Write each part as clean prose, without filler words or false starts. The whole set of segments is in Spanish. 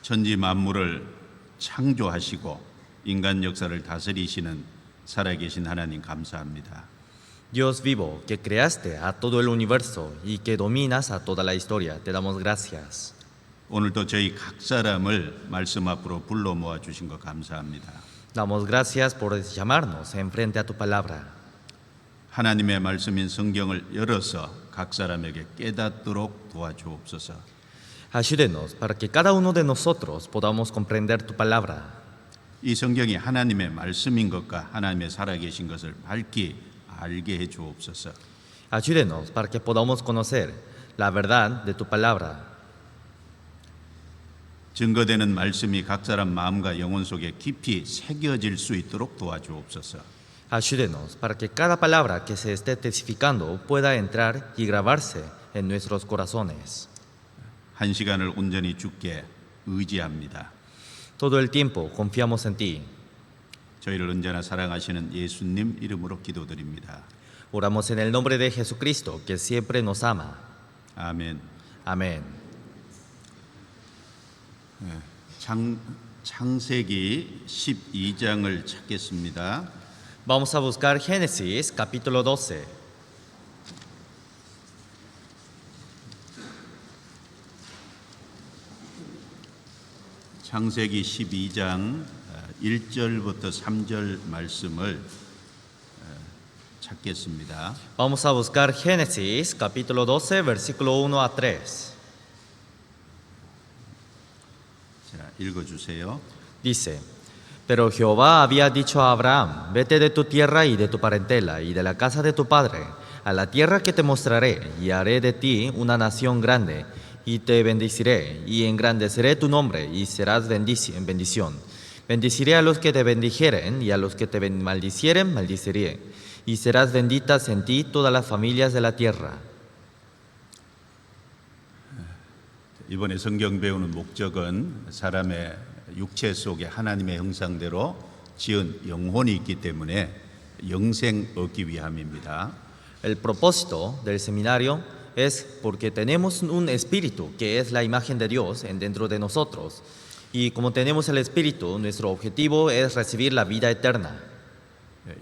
천지 만물을 창조하시고 인간 역사를 다스리시는 살아계신 하나님 감사합니다. Dios vivo, que creaste a todo el universo y que dominas a toda la historia, te damos gracias. 오늘도 저희 각 사람을 말씀 앞으로 불러 모아 주신 것 감사합니다. Damos gracias por llamarnos enfrente a tu palabra. 하나님의 말씀인 성경을 열어서 각 사람에게 깨닫도록 도와주옵소서. Ayúdenos para que cada uno de nosotros podamos comprender tu palabra. 이 성경이 하나님의 말씀인 것과 하나님의 살아계신 것을 밝히 알게 해 주옵소서. Ayúdenos para que podamos conocer la verdad de tu palabra. 증거되는 말씀이 각 사람 마음과 영혼 속에 깊이 새겨질 수 있도록 도와주옵소서. Ayúdenos para que cada palabra que se esté testificando pueda entrar y grabarse en nuestros corazones. 한 시간을 온전히 주께 의지합니다. Todo el tiempo confiamos en ti. 저희를 언제나 사랑하시는 예수님 이름으로 기도드립니다. Oramos en el nombre de Jesucristo, que siempre nos ama. 아멘. Amén. 창세기 12장을 찾겠습니다. Vamos a buscar Génesis capítulo 12. 창세기 12장 1절부터 3절 말씀을 찾겠습니다. Vamos a buscar Génesis capítulo 12, versículo 1 a 3. 자, 읽어주세요. Dice: Pero Jehová había dicho a Abraham: Vete de tu tierra y de tu parentela y de la casa de tu padre a la tierra que te mostraré, y haré de ti una nación grande, y te bendeciré, y engrandeceré tu nombre, y serás bendición. Bendeciré a los que te bendijeren, y a los que te maldicieren, maldiciré, y serás benditas en ti todas las familias de la tierra. 이번에 성경 배우는 목적은 사람의 육체 속에 하나님의 형상대로 지은 영혼이 있기 때문에 영생 얻기 위함입니다. El propósito del seminario es porque tenemos un espíritu que es la imagen de Dios dentro de nosotros. Y como tenemos el espíritu, nuestro objetivo es recibir la vida eterna.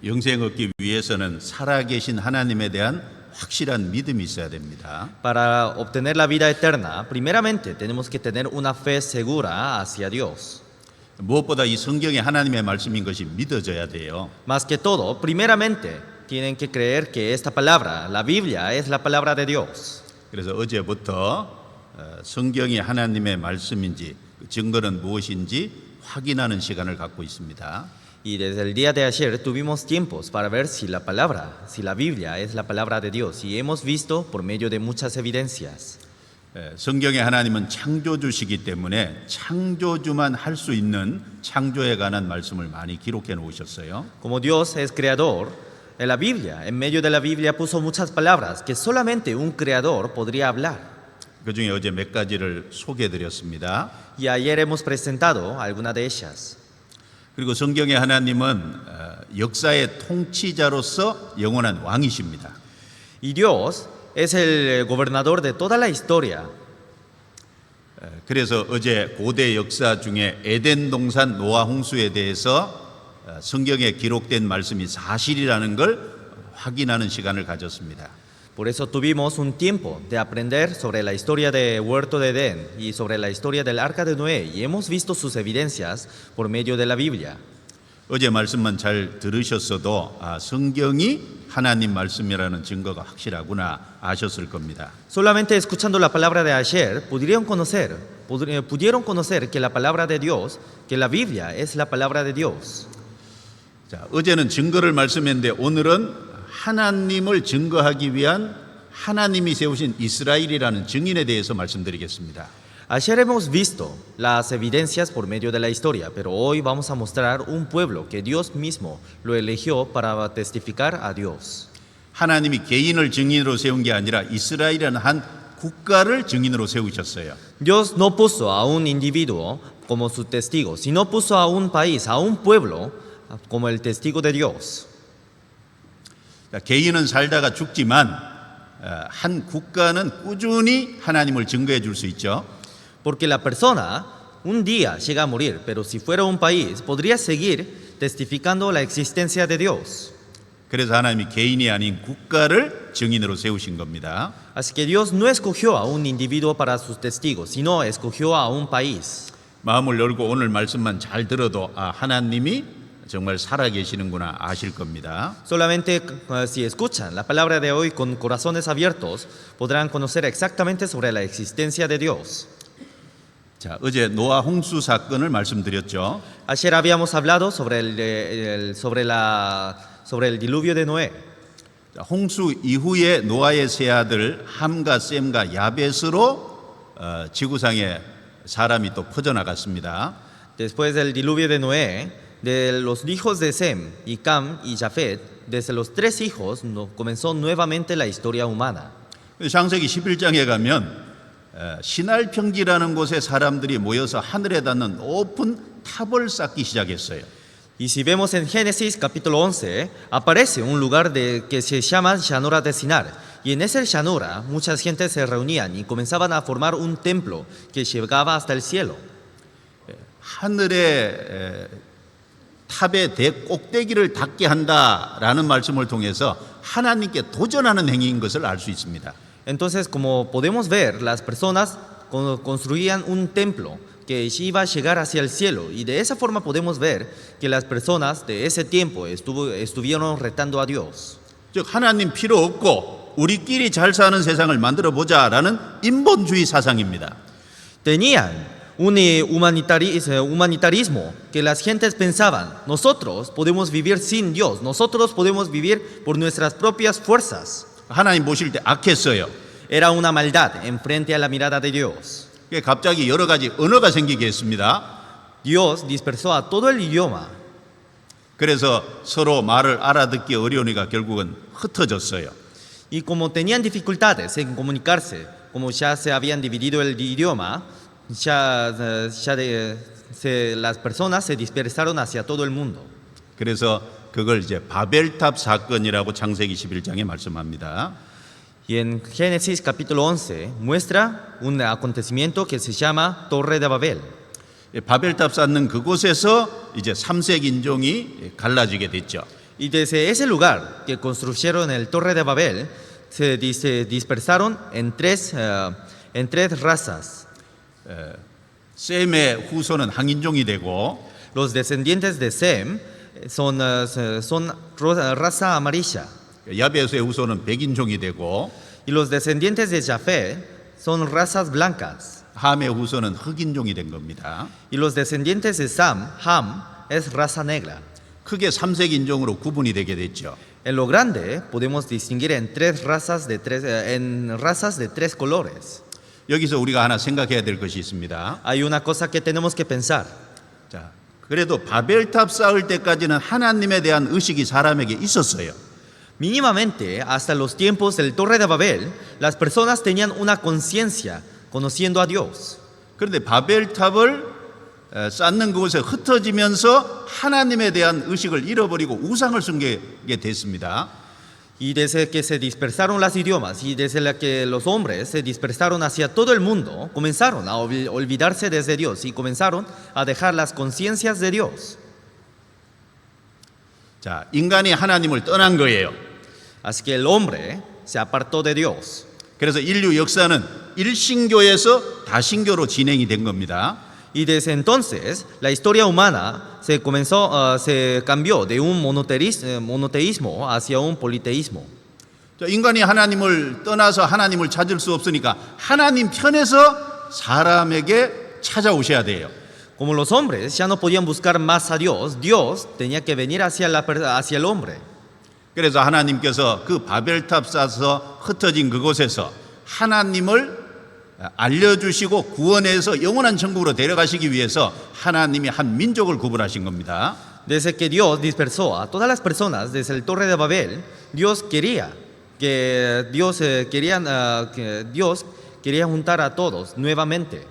영생 얻기 위해서는 살아계신 하나님에 대한 확실한 믿음이 있어야 됩니다. Para obtener la vida eterna, primeramente tenemos que tener una fe segura hacia Dios. 무엇보다 이 성경이 하나님의 말씀인 것이 믿어져야 돼요. Más que todo, primeramente tienen que creer que esta palabra, la Biblia, es la palabra de Dios. 그래서 어제부터 성경이 하나님의 말씀인지 그 증거는 무엇인지 확인하는 시간을 갖고 있습니다. Y desde el día de ayer tuvimos tiempos para ver si la palabra, si la Biblia es la palabra de Dios, y hemos visto por medio de muchas evidencias. 성경의 하나님은 창조주시기 때문에 창조주만 할 수 있는 창조에 관한 말씀을 많이 기록해 놓으셨어요. Como Dios es creador, en la Biblia, en medio de la Biblia puso muchas palabras que solamente un creador podría hablar. 그중에 어제 몇 가지를 소개해 드렸습니다. Y ayer hemos presentado algunas de ellas. 그리고 성경의 하나님은 역사의 통치자로서 영원한 왕이십니다. Y Dios es el gobernador de toda la historia. 그래서 어제 고대 역사 중에 에덴 동산 노아 홍수에 대해서 성경에 기록된 말씀이 사실이라는 걸 확인하는 시간을 가졌습니다. Por eso tuvimos un tiempo de aprender sobre la historia de Huerto de Edén y sobre la historia del Arca de Noé, y hemos visto sus evidencias por medio de la Biblia. 어제 말씀만 잘 들으셨어도 성경이 하나님 말씀이라는 증거가 확실하구나 아셨을 겁니다. Solamente escuchando la palabra de ayer pudieron conocer que la palabra de Dios, que la Biblia es la palabra de Dios. 자, 어제는 증거를 말씀했는데 오늘은 하나님을 증거하기 위한 하나님이 세우신 이스라엘이라는 증인에 대해서 말씀드리겠습니다. Ayer hemos visto las evidencias por medio de la historia, pero hoy vamos a mostrar un pueblo que Dios mismo lo eligió para testificar a Dios. 하나님이 개인을 증인으로 세운 게 아니라 이스라엘이라는 한 국가를 증인으로 세우셨어요. Dios no puso a un individuo como su testigo, sino puso a un país, a un pueblo como el testigo de Dios. 개인은 살다가 죽지만 한 국가는 꾸준히 하나님을 증거해 줄 수 있죠. Porque la persona un día llega a morir, pero si fuera un país, podría seguir testificando la existencia de Dios. 그래서 하나님이 개인이 아닌 국가를 증인으로 세우신 겁니다. Así que Dios no escogió a un individuo para sus testigos, sino escogió a un país. 마음을 열고 오늘 말씀만 잘 들어도 하나님이 정말 살아계시는구나 아실 겁니다. Solamente si escuchan la palabra de hoy con corazones abiertos, podrán conocer exactamente sobre la existencia de Dios. 자, 어제 노아 홍수 사건을 말씀드렸죠. Ayer habíamos hablado sobre el diluvio de Noé. 자, 홍수 이후에 노아의 세 아들 함과 셈과 야벳으로 지구상에 사람이 또 퍼져나갔습니다. Después del diluvio de Noé, de los hijos de Sem y Cam y Jafet, desde los tres hijos comenzó nuevamente la historia humana. 창세기 11장에 가면 신할 평지라는 곳에 사람들이 모여서 하늘에 닿는 높은 탑을 쌓기 시작했어요. Y si vemos en Génesis capítulo 11, aparece un lugar que se llama llanura de Sinar. Y en esa llanura muchas gentes se reunían y comenzaban a formar un templo que llegaba hasta el cielo. 하늘의 탑의 꼭대기를 닿게 한다라는 말씀을 통해서 하나님께 도전하는 행위인 것을 알 수 있습니다. Entonces, como podemos ver, las personas construían un templo que iba a llegar hacia el cielo. Y de esa forma podemos ver que las personas de ese tiempo estuvieron retando a Dios. 즉 하나님 필요 없고 우리끼리 잘 사는 세상을 만들어 보자라는 인본주의 사상입니다. Tenían un humanitarismo que las gentes pensaban, nosotros podemos vivir sin Dios, nosotros podemos vivir por nuestras propias fuerzas. 하나님 보실 때 악했어요. Era una maldad en frente a la mirada de Dios. 갑자기 여러 가지 언어가 생기게 했습니다. Dios dispersó a todo el idioma. 그래서 서로 말을 알아듣기 어려우니까 결국은 흩어졌어요. Y como tenían dificultades en comunicarse, como ya se habían dividido el idioma, las personas se dispersaron hacia todo el mundo. 그래서 그걸 이제 바벨탑 사건이라고 창세기 11장에 말씀합니다. Y en Génesis capítulo 11 muestra un acontecimiento que se llama Torre de Babel. 바벨탑 쌓는 그곳에서 이제 삼색 인종이 갈라지게 됐죠. Y desde ese lugar que construyeron el Torre de Babel se dispersaron en tres razas. 셈의 후손은 항인종이 되고 Los descendientes de Sem son raza amarilla. 야벳의 후손은 백인종이 되고 Y los descendientes de Jafet son razas blancas. 함의 후손은 흑인종이 된 겁니다. Y los descendientes de Ham es raza negra. 크게 삼색 인종으로 구분이 되게 됐죠. En lo grande podemos distinguir en razas de tres colores. 여기서 우리가 하나 생각해야 될 것이 있습니다. Hay una cosa que tenemos que pensar. 자, 그래도 바벨탑 쌓을 때까지는 하나님에 대한 의식이 사람에게 있었어요. Mínimamente, hasta los tiempos del Torre de Babel, las personas tenían una conciencia conociendo a Dios. 그런데 바벨탑을 쌓는 그곳에 흩어지면서 하나님에 대한 의식을 잃어버리고 우상을 숨기게 됐습니다. Y desde que se dispersaron los idiomas y desde que los hombres se dispersaron hacia todo el mundo, comenzaron a olvidarse desde Dios y comenzaron a dejar las conciencias de Dios. 자, 인간이 하나님을 떠난 거예요. Así que el hombre se apartó de Dios. 그래서 인류 역사는 일신교에서 다신교로 진행이 된 겁니다. Y desde entonces la historia humana se cambió de un monoteísmo hacia un politeísmo. 자, 인간이 하나님을 떠나서 하나님을 찾을 수 없으니까 하나님 편에서 사람에게 찾아오셔야 돼요. Como los hombres ya no podían buscar más a Dios, Dios tenía que venir hacia el hombre. 그래서 하나님께서 그 바벨탑 쌓아서 흩어진 그곳에서 하나님을 알려주시고 구원해서 영원한 천국으로 데려가시기 위해서 하나님이 한 민족을 구분하신 겁니다. Desde que Dios dispersó a todas las personas desde el Torre de Babel, Dios quería juntar a todos nuevamente.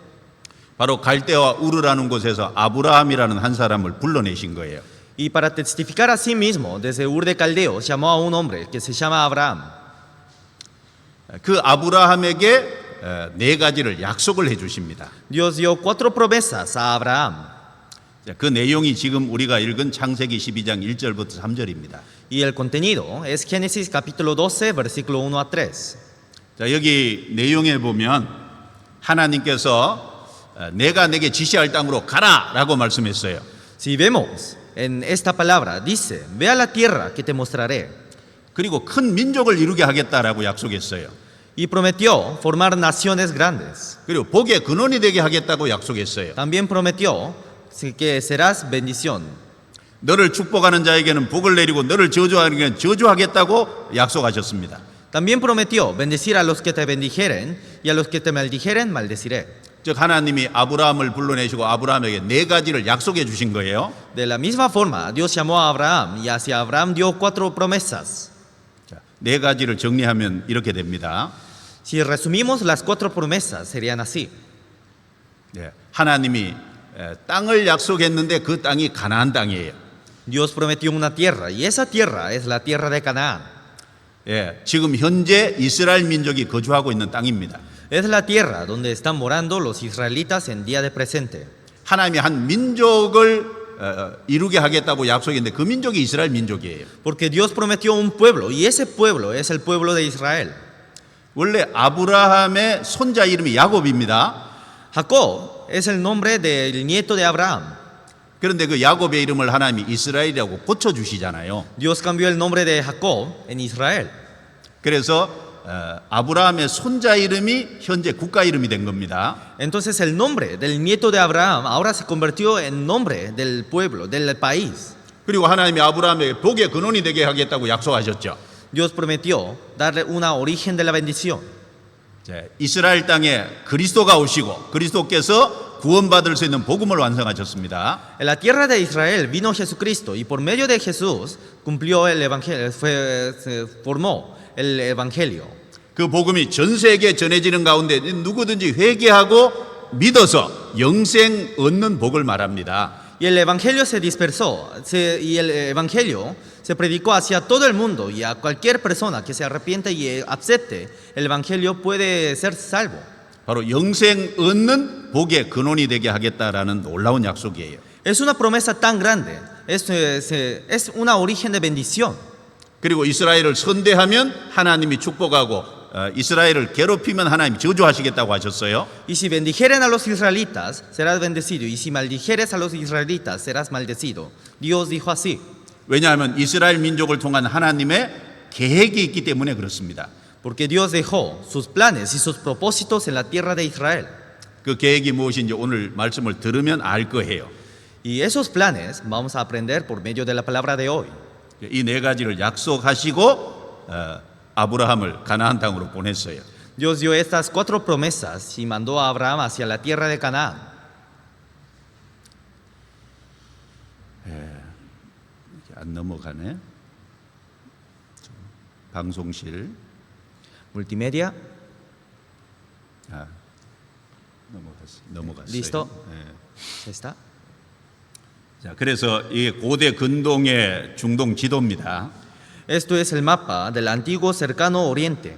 바로 갈대와 우르라는 곳에서 아브라함이라는 한 사람을 불러내신 거예요. Y para testificar a sí mismo, desde Ur de Caldeo llamó a un hombre que se llama Abraham. 그 아브라함에게 네 가지를 약속을 해 주십니다. Dios dio 4 promesas a Abraham. 자, 그 내용이 지금 우리가 읽은 창세기 12장 1절부터 3절입니다. Y el contenido es Génesis capítulo 12, versículo 1 a 3. 자, 여기 내용에 보면 하나님께서 내가 내게 지시할 땅으로 가라라고 말씀했어요. Si vemos en esta palabra, dice, ve a la tierra que te mostraré. 그리고 큰 민족을 이루게 하겠다라고 약속했어요. Y prometió formar naciones grandes. 그리고 복의 근원이 되게 하겠다고 약속했어요. También prometió que serás bendición. 너를 축복하는 자에게는 복을 내리고 너를 저주하는 자에게는 저주하겠다고 약속하셨습니다. También prometió bendecir a los que te bendijeren y a los que te maldijeren maldeciré. 즉 하나님이 아브라함을 불러내시고 아브라함에게 네 가지를 약속해 주신 거예요. De la misma forma, Dios llamó a Abraham y hacia Abraham dio 4 promesas. 자, 네 가지를 정리하면 이렇게 됩니다. Si resumimos las 4 promesas, serían así. 네, 하나님이 땅을 약속했는데 그 땅이 가나안 땅이에요. Dios prometió una tierra y esa tierra es la tierra de Canaán. 예, 지금 현재 이스라엘 민족이 거주하고 있는 땅입니다. Es la tierra donde están morando los israelitas en día de presente. 하나님이 한 민족을 이루게 하겠다고 약속했는데 그 민족이 이스라엘 민족이에요. Porque Dios prometió un pueblo y ese pueblo es el pueblo de Israel. 원래 아브라함의 손자 이름이 야곱입니다. Jacob es el nombre del nieto de Abraham. 그런데 그 야곱의 이름을 하나님이 이스라엘이라고 고쳐주시잖아요. Dios cambió el nombre de Jacob en Israel. 그래서 아브라함의 손자 이름이 현재 국가 이름이 된 겁니다. Entonces el nombre del nieto de Abraham ahora se convirtió en nombre del pueblo, del país. 그리고 하나님이 아브라함에게 복의 근원이 되게 하겠다고 약속하셨죠. Dios prometió darle una origen de la bendición. 이스라엘 땅에 그리스도가 오시고 그리스도께서 구원받을 수 있는 복음을 완성하셨습니다. En la tierra de Israel vino Jesucristo y por medio de Jesús cumplió el evangelio, se formó el evangelio. 그 복음이 전 세계에 전해지는 가운데 누구든지 회개하고 믿어서 영생 얻는 복을 말합니다. Y el evangelio se dispersó y el evangelio se predicó hacia todo el mundo y a cualquier persona que se arrepiente y acepte el evangelio puede ser salvo. 바로 영생 얻는 복의 근원이 되게 하겠다라는 놀라운 약속이에요. Es una promesa tan grande, es una origen de bendición. 그리고 이스라엘을 선대하면 하나님이 축복하고 이스라엘을 괴롭히면 하나님이 저주하시겠다고 하셨어요. Y si bendijeren a los israelitas, serás bendecido. Y si maldijeres a los israelitas, serás maldecido. Dios dijo así. 왜냐하면 이스라엘 민족을 통한 하나님의 계획이 있기 때문에 그렇습니다. Porque Dios dejó sus planes y sus propósitos en la tierra de Israel. 그 계획이 무엇인지 오늘 말씀을 들으면 알 거예요. Y esos planes vamos a aprender por medio de la palabra de hoy. 이 네 가지를 약속하시고 아브라함을 가나안 땅으로 보냈어요. Dios dio estas 4 promesas y mandó a Abraham hacia la tierra de Canaán. 안 넘어가네. 방송실. Multimedia. 넘어갔어요. Listo. 네. ¿Está? 자, 그래서 이게 고대 근동의 중동 지도입니다. Esto es el mapa del antiguo cercano oriente.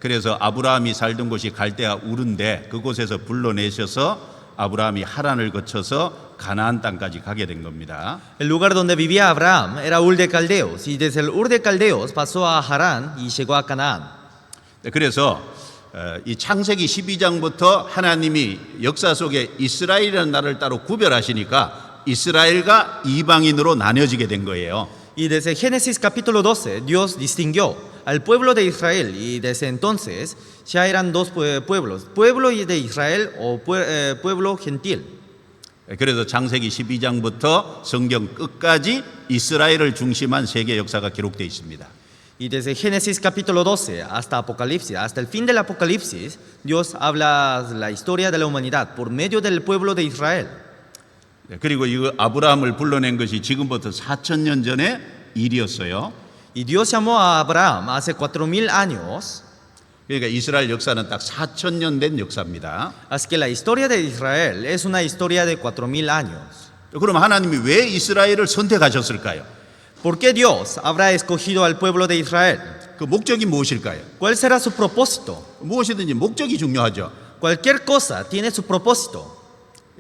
그래서 아브라함이 살던 곳이 갈대아 우르인데 그곳에서 불러내셔서 아브라함이 하란을 거쳐서 가나안 땅까지 가게 된 겁니다. El lugar donde vivía Abraham era Ur de Caldeos y desde el Ur de Caldeos pasó a Harán y llegó a Canaán. 그래서 이 창세기 12장부터 하나님이 역사 속에 이스라엘이라는 나라를 따로 구별하시니까 이스라엘과 이방인으로 나뉘어지게 된 거예요. Y desde Génesis capítulo 12 Dios distinguió al pueblo de Israel y desde entonces ya eran 2 pueblos, pueblo de Israel o pueblo gentil. 그래서 창세기 12장부터 성경 끝까지 이스라엘을 중심한 세계 역사가 기록되어 있습니다. Y desde Génesis capítulo 12 hasta Apocalipsis, hasta el fin del Apocalipsis, Dios habla la historia de la humanidad por medio del pueblo de Israel. 그리고 이 아브라함을 불러낸 것이 지금부터 4,000년 전의 일이었어요. Y Dios llamó a Abraham hace 4,000 años. 그러니까 이스라엘 역사는 딱 4,000년 된 역사입니다. Así que la historia de Israel es una historia de 4,000 años. 그럼 하나님이 왜 이스라엘을 선택하셨을까요? ¿Por qué Dios habrá escogido al pueblo de Israel? 그 목적이 무엇일까요? ¿Cuál será su propósito? 무엇이든지 목적이 중요하죠. Cualquier cosa tiene su propósito.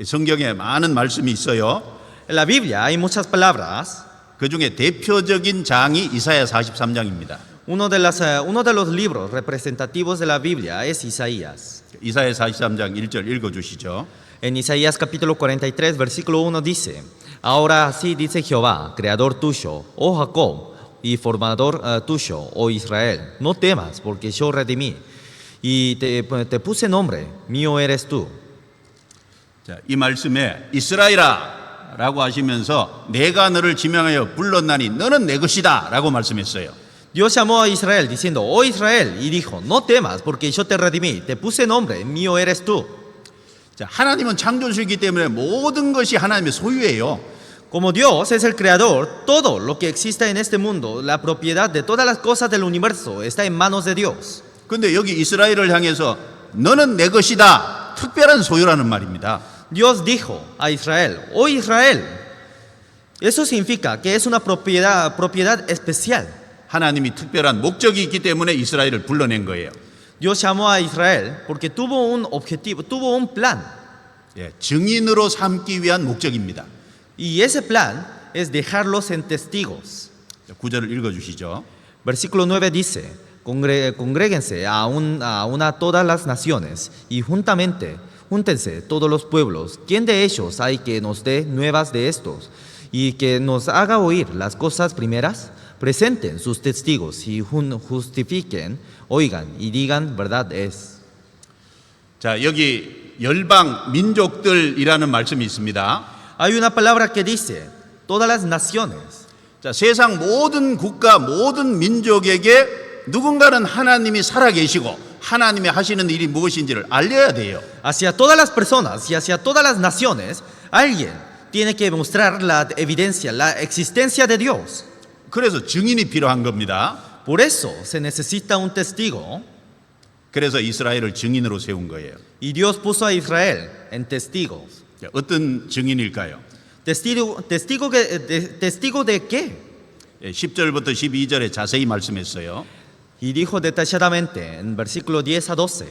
성경에 많은 말씀이 있어요. En la Biblia hay muchas palabras. 그 중에 대표적인 장이 이사야 43장입니다. Uno de los libros representativos de la Biblia es Isaías. 이사야 43장 1절 읽어주시죠. En Isaías capítulo 43, versículo 1 dice, Ahora así dice Jehová, creador tuyo, oh Jacob, y formador tuyo, oh Israel, no temas, porque yo redimí, y te puse nombre, mío eres tú. 자, 이 말씀에 이스라엘아 라고 하시면서 내가 너를 지명하여 불렀나니 너는 내 것이다 라고 말씀했어요. Dios llamó a Israel diciendo, oh Israel, y dijo, no temas, porque yo te redimí, te puse nombre, mío eres tú. 자, 하나님은 창조주이기 때문에 모든 것이 하나님의 소유예요. Como Dios es el creador, todo lo que existe en este mundo, la propiedad de todas las cosas del universo está en manos de Dios. 근데 여기 이스라엘을 향해서 너는 내 것이다. 특별한 소유라는 말입니다. Dios dijo a Israel, oh Israel, eso significa que es una propiedad especial. 하나님이 특별한 목적이 있기 때문에 이스라엘을 불러낸 거예요. Dios llamó a Israel porque tuvo un objetivo, tuvo un plan. 예, 증인으로 삼기 위한 목적입니다. Y ese plan es dejarlos en testigos. 9절을 읽어주시죠. Versículo 9 dice, Congréguense a una todas las naciones y júntense todos los pueblos. ¿Quién de ellos hay que nos dé nuevas de estos y que nos haga oír las cosas primeras? Presenten sus testigos y justifiquen, oigan y digan verdad es. 자, 여기 열방 민족들이라는 말씀이 있습니다. Hay una palabra que dice, todas las naciones. 자, 세상 모든 국가, 모든 민족에게 누군가는 하나님이 살아계시고 하나님이 하시는 일이 무엇인지를 알려야 돼요. Hacia todas las personas y hacia todas las naciones, alguien tiene que mostrar la evidencia, la existencia de Dios. 그래서 증인이 필요한 겁니다. Por eso se necesita un testigo. 그래서 이스라엘을 증인으로 세운 거예요. Y Dios puso a Israel en testigos. 자, 어떤 증인일까요? ¿Testigo de qué? 10절부터 12절에 자세히 말씀했어요. Y dijo detalladamente en versículo 10 a 12.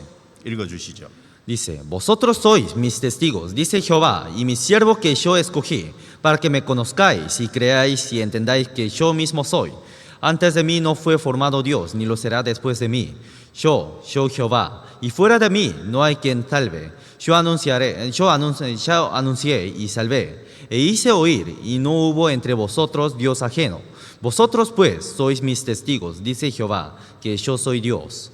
읽어주시죠. Dice, vosotros sois mis testigos, dice Jehová, y mi siervo que yo escogí, para que me conozcáis y creáis y entendáis que yo mismo soy. Antes de mí no fue formado Dios, ni lo será después de mí. Yo Jehová, y fuera de mí no hay quien salve. Yo anuncié y salvé, e hice oír, y no hubo entre vosotros Dios ajeno. Vosotros pues sois mis testigos, dice Jehová, que yo soy Dios.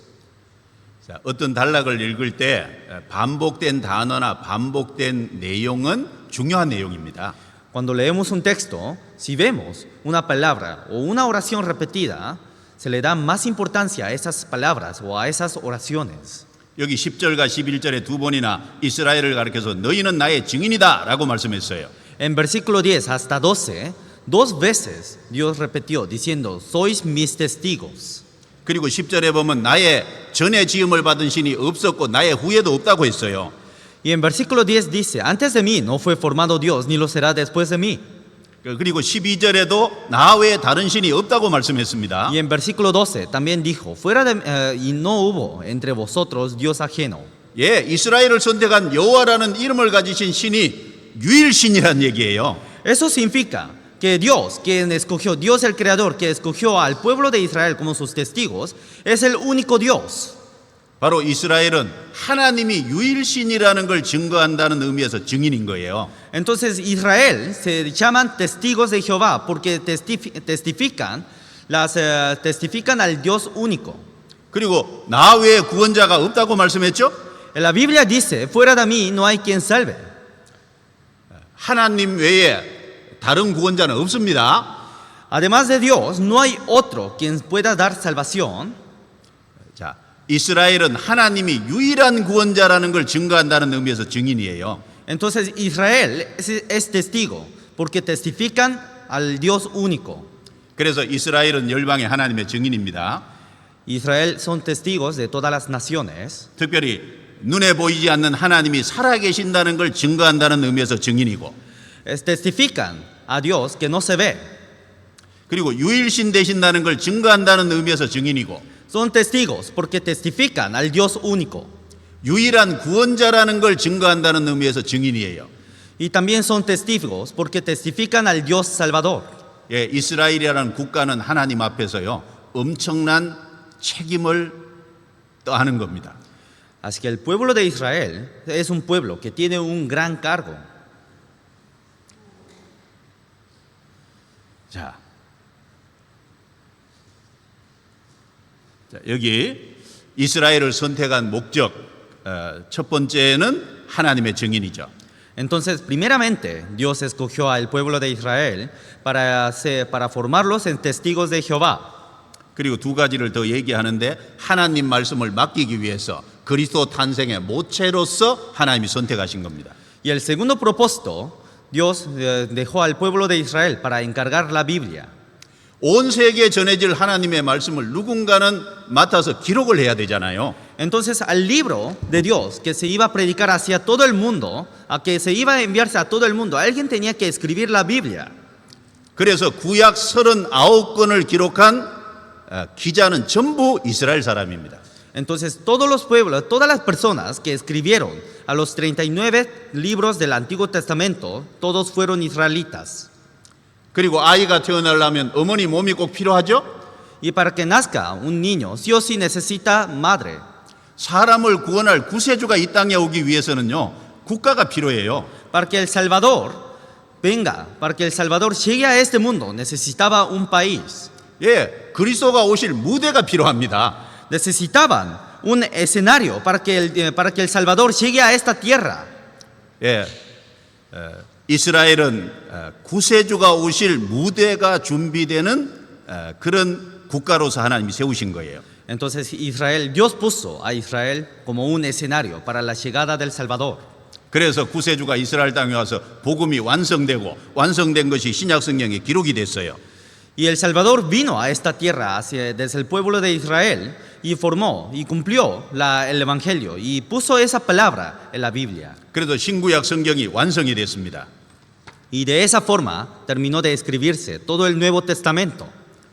자, 어떤 단락을 읽을 때 반복된 단어나 반복된 내용은 중요한 내용입니다. Cuando leemos un texto, si vemos una palabra o una oración repetida, se le da más importancia a esas palabras o a esas oraciones. 여기 10절과 11절에 두 번이나 이스라엘을 가리켜서 너희는 나의 증인이다 라고 말씀했어요. En versículo 10 hasta 12, dos veces Dios repitió diciendo, sois mis testigos. 그리고 10절에 보면 나의 전에 지음을 받은 신이 없었고 나의 후에도 없다고 했어요. Y en versículo 10 dice, antes de mí no fue formado Dios, ni lo será después de mí. 그리고 12절에도 나 외에 다른 신이 없다고 말씀했습니다. Y en versículo 12 también dijo, y no hubo entre vosotros Dios ajeno. 예, 이스라엘을 선택한 여호와라는 이름을 가지신 신이 유일신이란 얘기예요. Eso significa que Dios, quien escogió, Dios el Creador, que escogió al pueblo de Israel como sus testigos, es el único Dios. 바로 이스라엘은 하나님이 유일신이라는 걸 증거한다는 의미에서 증인인 거예요. Entonces Israel se llaman testigos de Jehová porque testifican al Dios único. 그리고 나 외에 구원자가 없다고 말씀했죠? En la Biblia dice, fuera de mí no hay quien salve. 하나님 외에 다른 구원자는 없습니다. Además de Dios, no hay otro quien pueda dar salvación. 자, 이스라엘은 하나님이 유일한 구원자라는 걸 증거한다는 의미에서 증인이에요. Entonces Israel es testigo porque testifican al Dios único. 그래서 이스라엘은 열방의 하나님의 증인입니다. Israel son testigos de todas las naciones. 특별히 눈에 보이지 않는 하나님이 살아계신다는 걸 증거한다는 의미에서 증인이고, Testifican a Dios que no se ve. 그리고 유일신 되신다는 걸 증거한다는 의미에서 증인이고 Son testigos porque testifican al Dios único. 유일한 구원자라는 걸 증거한다는 의미에서 증인이에요. Y también son testigos porque testifican al Dios Salvador. 예, 이스라엘이라는 국가는 하나님 앞에서요 엄청난 책임을 떠하는 겁니다. Así que el pueblo de Israel es un pueblo que tiene un gran cargo. 자, 여기 이스라엘을 선택한 목적 첫 번째는 하나님의 증인이죠. Entonces, primeramente, Dios escogió al pueblo de Israel para formarlos en testigos de Jehová. 그리고 두 가지를 더 얘기하는데 하나님 말씀을 맡기기 위해서 그리스도 탄생의 모체로서 하나님이 선택하신 겁니다. Y el segundo propósito, Dios dejó al pueblo de Israel para encargar la Biblia. 온 세계에 전해질 하나님의 말씀을 누군가는 맡아서 기록을 해야 되잖아요. Entonces, al libro de Dios que se iba a predicar hacia todo el mundo, a que se iba a enviarse a todo el mundo, alguien tenía que escribir la Biblia. 그래서 구약 39권을 기록한 기자는 전부 이스라엘 사람입니다. Entonces, todos los pueblos, todas las personas que escribieron a los 39 libros del Antiguo Testamento, todos fueron israelitas. 그리고 아이가 태어나려면 어머니 몸이 꼭 필요하죠? Y para que nazca un niño, sí o sí necesita madre. 사람을 구원할 구세주가 이 땅에 오기 위해서는요 국가가 필요해요. Para que el Salvador venga, para que el Salvador llegue a este mundo, necesitaba un país. 예, 그리스도가 오실 무대가 필요합니다. Necesitaban un escenario para que el Salvador llegue a esta tierra. 예, 이스라엘은 구세주가 오실 무대가 준비되는 그런 국가로서 하나님이 세우신 거예요. Entonces Dios puso a Israel como un escenario para la llegada del Salvador. 그래서 구세주가 이스라엘 땅에 와서 복음이 완성되고 완성된 것이 신약 성경에 기록이 됐어요. Y el Salvador vino a esta tierra desde el pueblo de Israel y formó y cumplió el Evangelio y puso esa palabra en la Biblia. 그래서 신구약 성경이 완성이 됐습니다. Y de esa forma terminó de escribirse todo el Nuevo Testamento.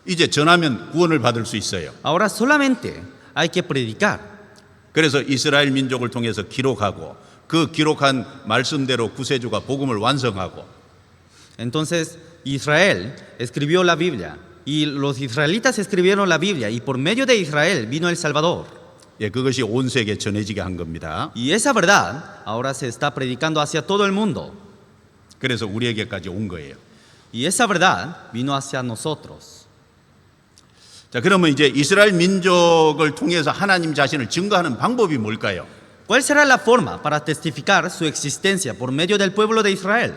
이제 전하면 구원을 받을 수 있어요. Ahora solamente hay que predicar. 그래서 이스라엘 민족을 통해서 기록하고 그 기록한 말씀대로 구세주가 복음을 완성하고 Entonces Israel escribió la Biblia y los israelitas escribieron la Biblia y por medio de Israel vino el Salvador. 예, 그것이 온 세계에 전해지게 한 겁니다. Y esa verdad ahora se está predicando hacia todo el mundo. 그래서 우리에게까지 온 거예요. Y esa verdad vino hacia nosotros. 자, 그러면 이제 이스라엘 민족을 통해서 하나님 자신을 증거하는 방법이 뭘까요? ¿Cuál será la forma para testificar su existencia por medio del pueblo de Israel?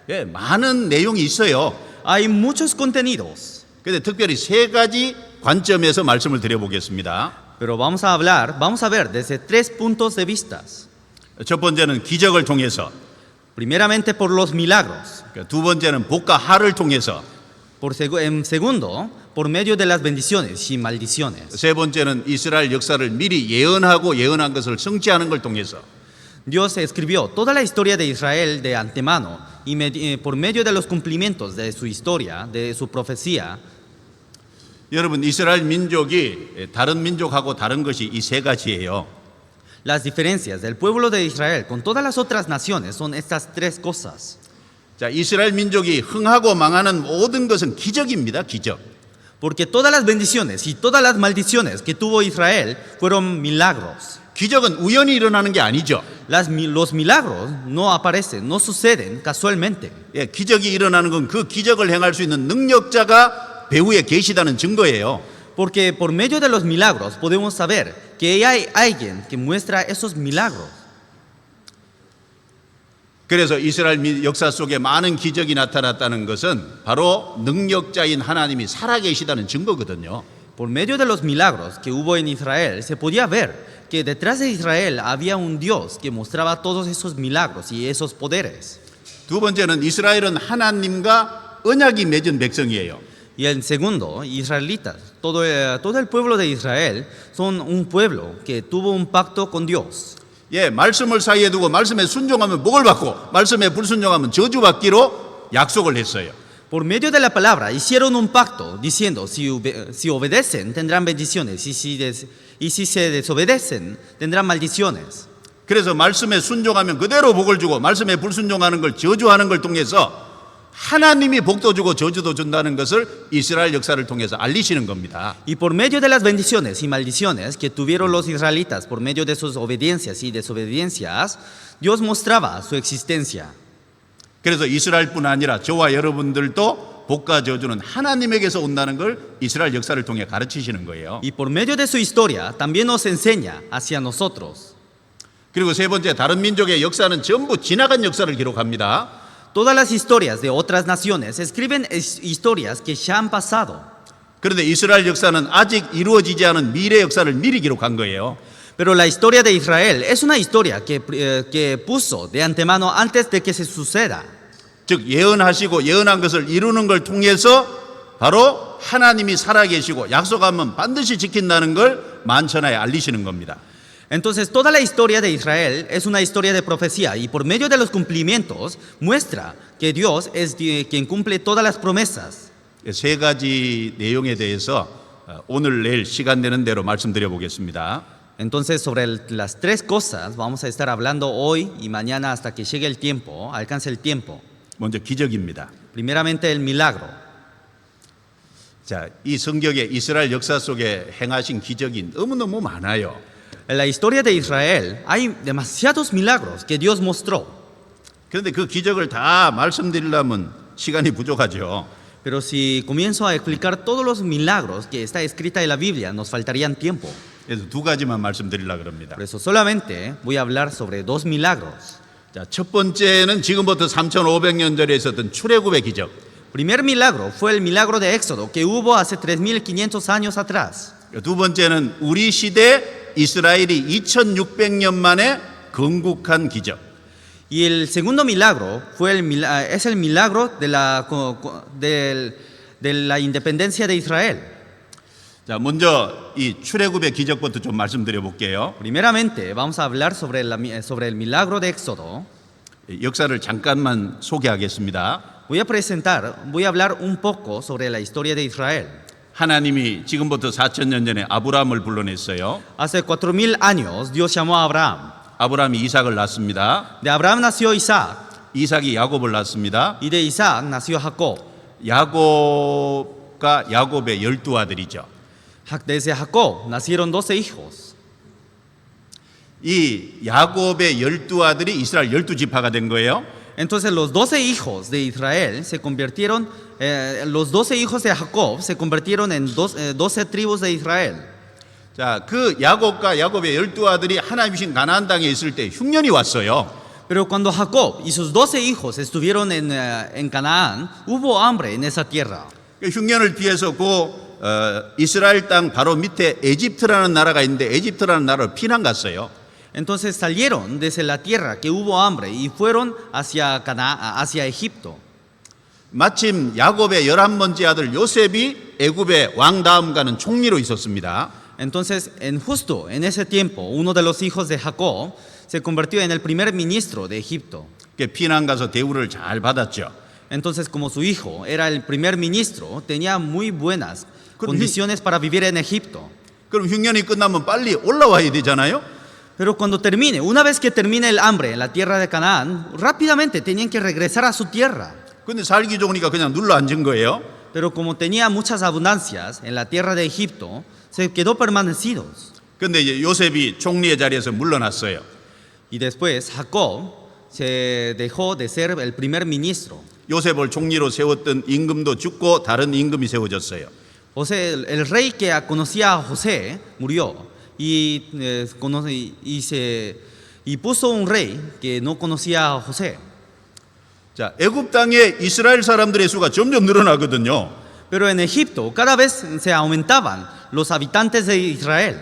예, 많은 내용이 있어요. Hay muchos contenidos, 근데 특별히 세 가지 관점에서 말씀을 드려보겠습니다. pero vamos a ver desde 3 puntos de vista. 첫 번째는 기적을 통해서, Primeramente por los milagros, 두 번째는 복과 하를 통해서, en segundo por medio de las bendiciones y maldiciones. 세 번째는 이스라엘 역사를 미리 예언하고 예언한 것을 성취하는 걸 통해서. Dios escribió toda la historia de Israel de antemano y por medio de los cumplimientos de su historia, de su profecía. 여러분, 이스라엘 민족이 다른 민족하고 다른 것이 이 세 가지예요. Las diferencias del pueblo de Israel con todas las otras naciones son estas 3 cosas. 자, 이스라엘 민족이 흥하고 망하는 모든 것은 기적입니다. 기적. Porque todas las bendiciones y todas las maldiciones que tuvo Israel fueron milagros. 기적은 우연히 일어나는 게 아니죠. Los milagros no aparecen, no suceden casualmente. 예, 기적이 일어나는 건 그 기적을 행할 수 있는 능력자가 배후에 계시다는 증거예요. Porque por medio de los milagros podemos saber que hay alguien que muestra esos milagros. 그래서 이스라엘 역사 속에 많은 기적이 나타났다는 것은 바로 능력자인 하나님이 살아계시다는 증거거든요. Por medio de los milagros que hubo en Israel, se podía ver que detrás de Israel había un Dios que mostraba todos esos milagros y esos poderes. 두 번째는 이스라엘은 하나님과 언약이 맺은 백성이에요. Y el segundo, israelitas, todo el pueblo de Israel son un pueblo que tuvo un pacto con Dios. 예, 말씀을 사이에 두고 말씀에 순종하면 복을 받고 말씀에 불순종하면 저주받기로 약속을 했어요. Por medio de la palabra hicieron un pacto diciendo, si obedecen tendrán bendiciones y si se desobedecen tendrán maldiciones. 그래서 말씀에 순종하면 그대로 복을 주고 말씀에 불순종하는 걸 저주하는 걸 통해서 하나님이 복도 주고 저주도 준다는 것을 이스라엘 역사를 통해서 알리시는 겁니다. Y por medio de las bendiciones y maldiciones que tuvieron los israelitas por medio de sus obediencias y desobediencias, Dios mostraba su existencia. 그래서 이스라엘뿐 아니라 저와 여러분들도 복과 저주는 하나님에게서 온다는 걸 이스라엘 역사를 통해 가르치시는 거예요. Y por medio de su historia también nos enseña hacia nosotros. 그리고 세 번째, 다른 민족의 역사는 전부 지나간 역사를 기록합니다. Todas las historias de otras naciones escriben historias que ya han pasado. 그런데 이스라엘 역사는 아직 이루어지지 않은 미래 역사를 미리 기록한 거예요. Pero la historia de Israel es una historia que puso de antemano antes de que se suceda. 즉 예언하시고 예언한 것을 이루는 걸 통해서 바로 하나님이 살아계시고 약속하면 반드시 지킨다는 걸 만천하에 알리시는 겁니다. Entonces toda la historia de Israel es una historia de profecía y por medio de los cumplimientos muestra que Dios es quien cumple todas las promesas. 세 가지 내용에 대해서 오늘 내일 시간 되는 대로 말씀드려 보겠습니다. Entonces sobre las tres cosas vamos a estar hablando hoy y mañana hasta que llegue el tiempo, alcance el tiempo. 먼저 기적입니다. Primeramente el milagro. 자, 이 성경에 이스라엘 역사 속에 행하신 기적이 너무너무 많아요. En la historia de Israel hay demasiados milagros que Dios mostró. 그런데 그 기적을 다 말씀드리려면 시간이 부족하죠. Pero si comienzo a explicar todos los milagros que está escrita en la Biblia, nos faltarían tiempo. 그래서 두 가지만 말씀드리려고 합니다. Por eso solamente voy a hablar sobre dos milagros. 자, 첫 번째는 지금부터 3,500년 전에 있었던 출애굽의 기적. Primer milagro fue el milagro de Éxodo que hubo hace 3.500 años atrás. 두 번째는 우리 시대 이스라엘이 2,600년 만에 건국한 기적. Y el segundo milagro es el milagro de la independencia de Israel. 자, 먼저 이 출애굽의 기적부터 좀 말씀드려 볼게요. Primeramente vamos a hablar sobre el milagro de Éxodo. 역사를 잠깐만 소개하겠습니다. Voy a hablar un poco sobre la historia de Israel. 하나님이 지금부터 4,000년 전에 아브라함을 불러냈어요. Hace 4.000 años Dios llamó a Abraham. 아브라함이 이삭을 낳습니다. De Abraham nació Isaac 이삭이 야곱을 낳습니다. y de Isaac nació Jacob. 야곱과 야곱의 12아들이죠. Desde Jacob nacieron 12 hijos. 이 야곱의 12아들이 이스라엘 12지파가 된 거예요. Entonces los 12 hijos de Israel los 12 hijos de Jacob se convirtieron en 12 tribus de Israel. 자, 그 야곱과 야곱의 12아들이 하나님 주신 가나안 땅에 있을 때 흉년이 왔어요. Pero cuando Jacob y sus 12 hijos estuvieron en Canaán, hubo hambre en esa tierra. 그 흉년을 피해서 이스라엘 땅 바로 밑에 에집트라는 나라가 있는데 에집트라는 나라로 피난 갔어요. Entonces salieron desde la tierra que hubo hambre y fueron hacia Egipto. 마침 야곱의 11번째 아들 요셉이 애굽의 왕 다음 가는 총리로 있었습니다. Entonces, justo en ese tiempo, uno de los hijos de Jacob se convirtió en el primer ministro de Egipto. 그 피난 가서 대우를 잘 받았죠. Entonces, como su hijo era el primer ministro, tenía muy buenas condiciones para vivir en Egipto. 그럼 흉년이 끝나면 빨리 올라와야 되잖아요. Pero una vez que termine el hambre en la tierra de Canaán, rápidamente tenían que regresar a su tierra. 근데 살기 좋으니까 그냥 눌러 앉은 거예요. Pero como tenía muchas abundancias en la tierra de Egipto, se quedó permanecidos. 근데 이제 요셉이 총리의 자리에서 물러났어요. Y después Jacob se dejó de ser el primer ministro. 요셉을 총리로 세웠던 임금도 죽고 다른 임금이 세워졌어요. José, el rey que conocía a José murió y puso un rey que no conocía a José. 자, 애굽 땅에 이스라엘 사람들의 수가 점점 늘어나거든요. Pero en Egipto cada vez se aumentaban los habitantes de Israel.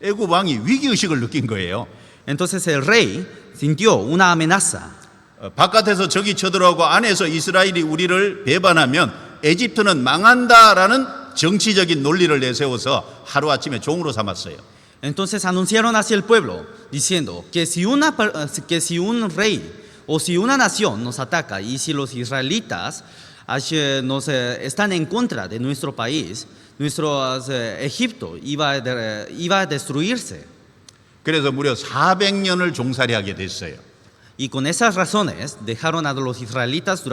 애굽 왕이 위기 의식을 느낀 거예요. Entonces el rey sintió una amenaza. 바깥에서 적이 쳐들어오고 안에서 이스라엘이 우리를 배반하면 에집트는 망한다라는 정치적인 논리를 내세워서 하루아침에 종으로 삼았어요. Entonces anunciaron hacia el pueblo diciendo que si un rey o si una nación nos ataca y si los israelitas están en contra de nuestro país, nuestro Egipto iba a destruirse. 그래서 무려 400년을 종살이 하게 됐어요. Y con esas razones dejaron a los israelitas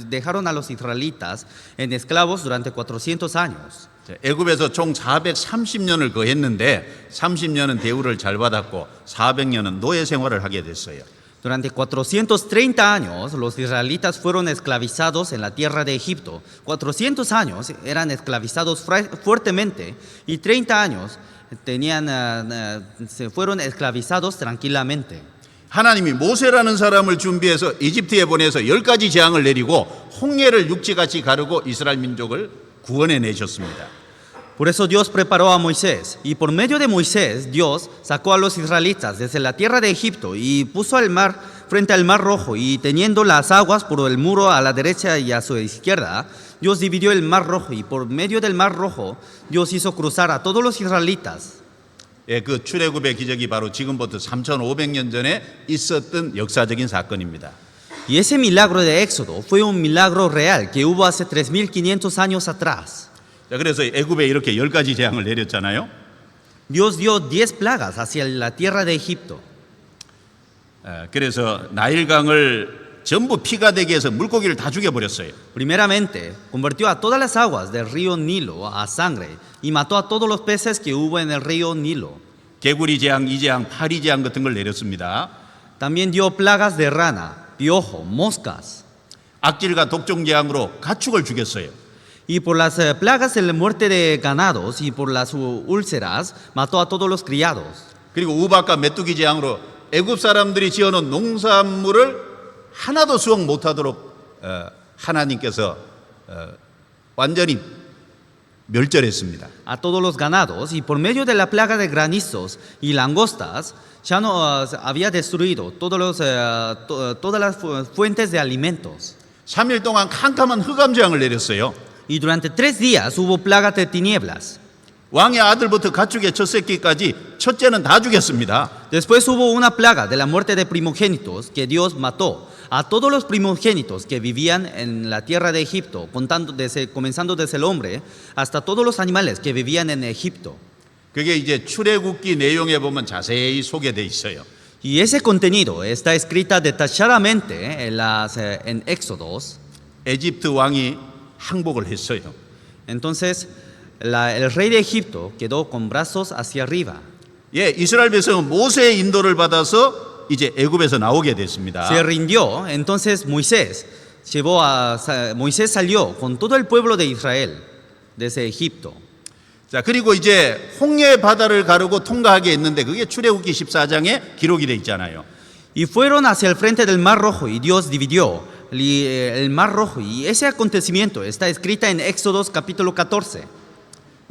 dejaron a los israelitas en esclavos durante 400 años. 애굽에서 총 430년을 거했는데 30년은 대우를 잘 받았고 400년은 노예 생활을 하게 됐어요. Durante 430 años los israelitas fueron esclavizados en la tierra de Egipto. 400 años eran esclavizados fuertemente y 30 años se fueron esclavizados tranquilamente. 하나님이 모세라는 사람을 준비해서 이집트에 보내서 10가지 재앙을 내리고 홍해를 육지같이 가르고 이스라엘 민족을 구원해 내셨습니다. Por eso Dios preparó a Moisés y por medio de Moisés Dios sacó a los israelitas desde la tierra de Egipto y puso el mar frente al mar rojo y teniendo las aguas por el muro a la derecha y a su izquierda, Dios dividió el mar rojo y por medio del mar rojo Dios hizo cruzar a todos los israelitas. 예, 그 출애굽의 기적이 바로 지금부터 3,500년 전에 있었던 역사적인 사건입니다. Y ese milagro de Éxodo fue un milagro real que hubo hace 3,500 años atrás. 자, 그래서 애굽에 이렇게 10가지 재앙을 내렸잖아요. Dios dio 10 plagas hacia la tierra de Egipto. 그래서 나일강을 전부 피가 되게 해서 물고기를 다 죽여버렸어요. Primeramente, convirtió a todas las aguas del río Nilo a sangre y mató a todos los peces que hubo en el río Nilo. 개구리 재앙, 이재앙, 파리 재앙 같은 걸 내렸습니다. También dio plagas de rana, piojo, moscas. 악질과 독종 재앙으로 가축을 죽였어요. Y por las plagas de la muerte de ganados y por las úlceras, mató a todos los criados. 그리고 우박과 메뚜기 재앙으로 애굽 사람들이 지어놓은 농산물을 하나도 수확 못하도록 하나님께서 완전히 멸절했습니다. A todos los ganados y por medio de la plaga de granizos y langostas, ya no había destruido todas las fuentes de alimentos. 3일 동안 캄캄한 흑암 재앙을 내렸어요. Y durante 3 días hubo plagas de tinieblas. 왕의 아들부터 가축의 첫 새끼까지 첫째는 다 죽였습니다. Después hubo una plaga de la muerte de primogénitos que Dios mató a todos los primogénitos que vivían en la tierra de Egipto, comenzando desde el hombre hasta todos los animales que vivían en Egipto. 그게 이제 출애굽기 내용에 보면 자세히 소개돼 있어요. Y ese contenido está escrita detalladamente en Éxodos. 에집트 왕이 항복을 했어요. Entonces, el rey de Egipto quedó con brazos hacia arriba. 예, 이스라엘 백성은 모세의 인도를 받아서 이제 애굽에서 나오게 됐습니다. Se rindió, entonces Moisés salió con todo el pueblo de Israel desde Egipto. 자, 그리고 이제 홍해 바다를 가르고 통과하게 했는데 그게 출애굽기 14장에 기록이 돼 있잖아요. Y fueron hacia el frente del Mar Rojo y Dios dividió el Mar Rojo y ese acontecimiento está escrita en Éxodos capítulo 14.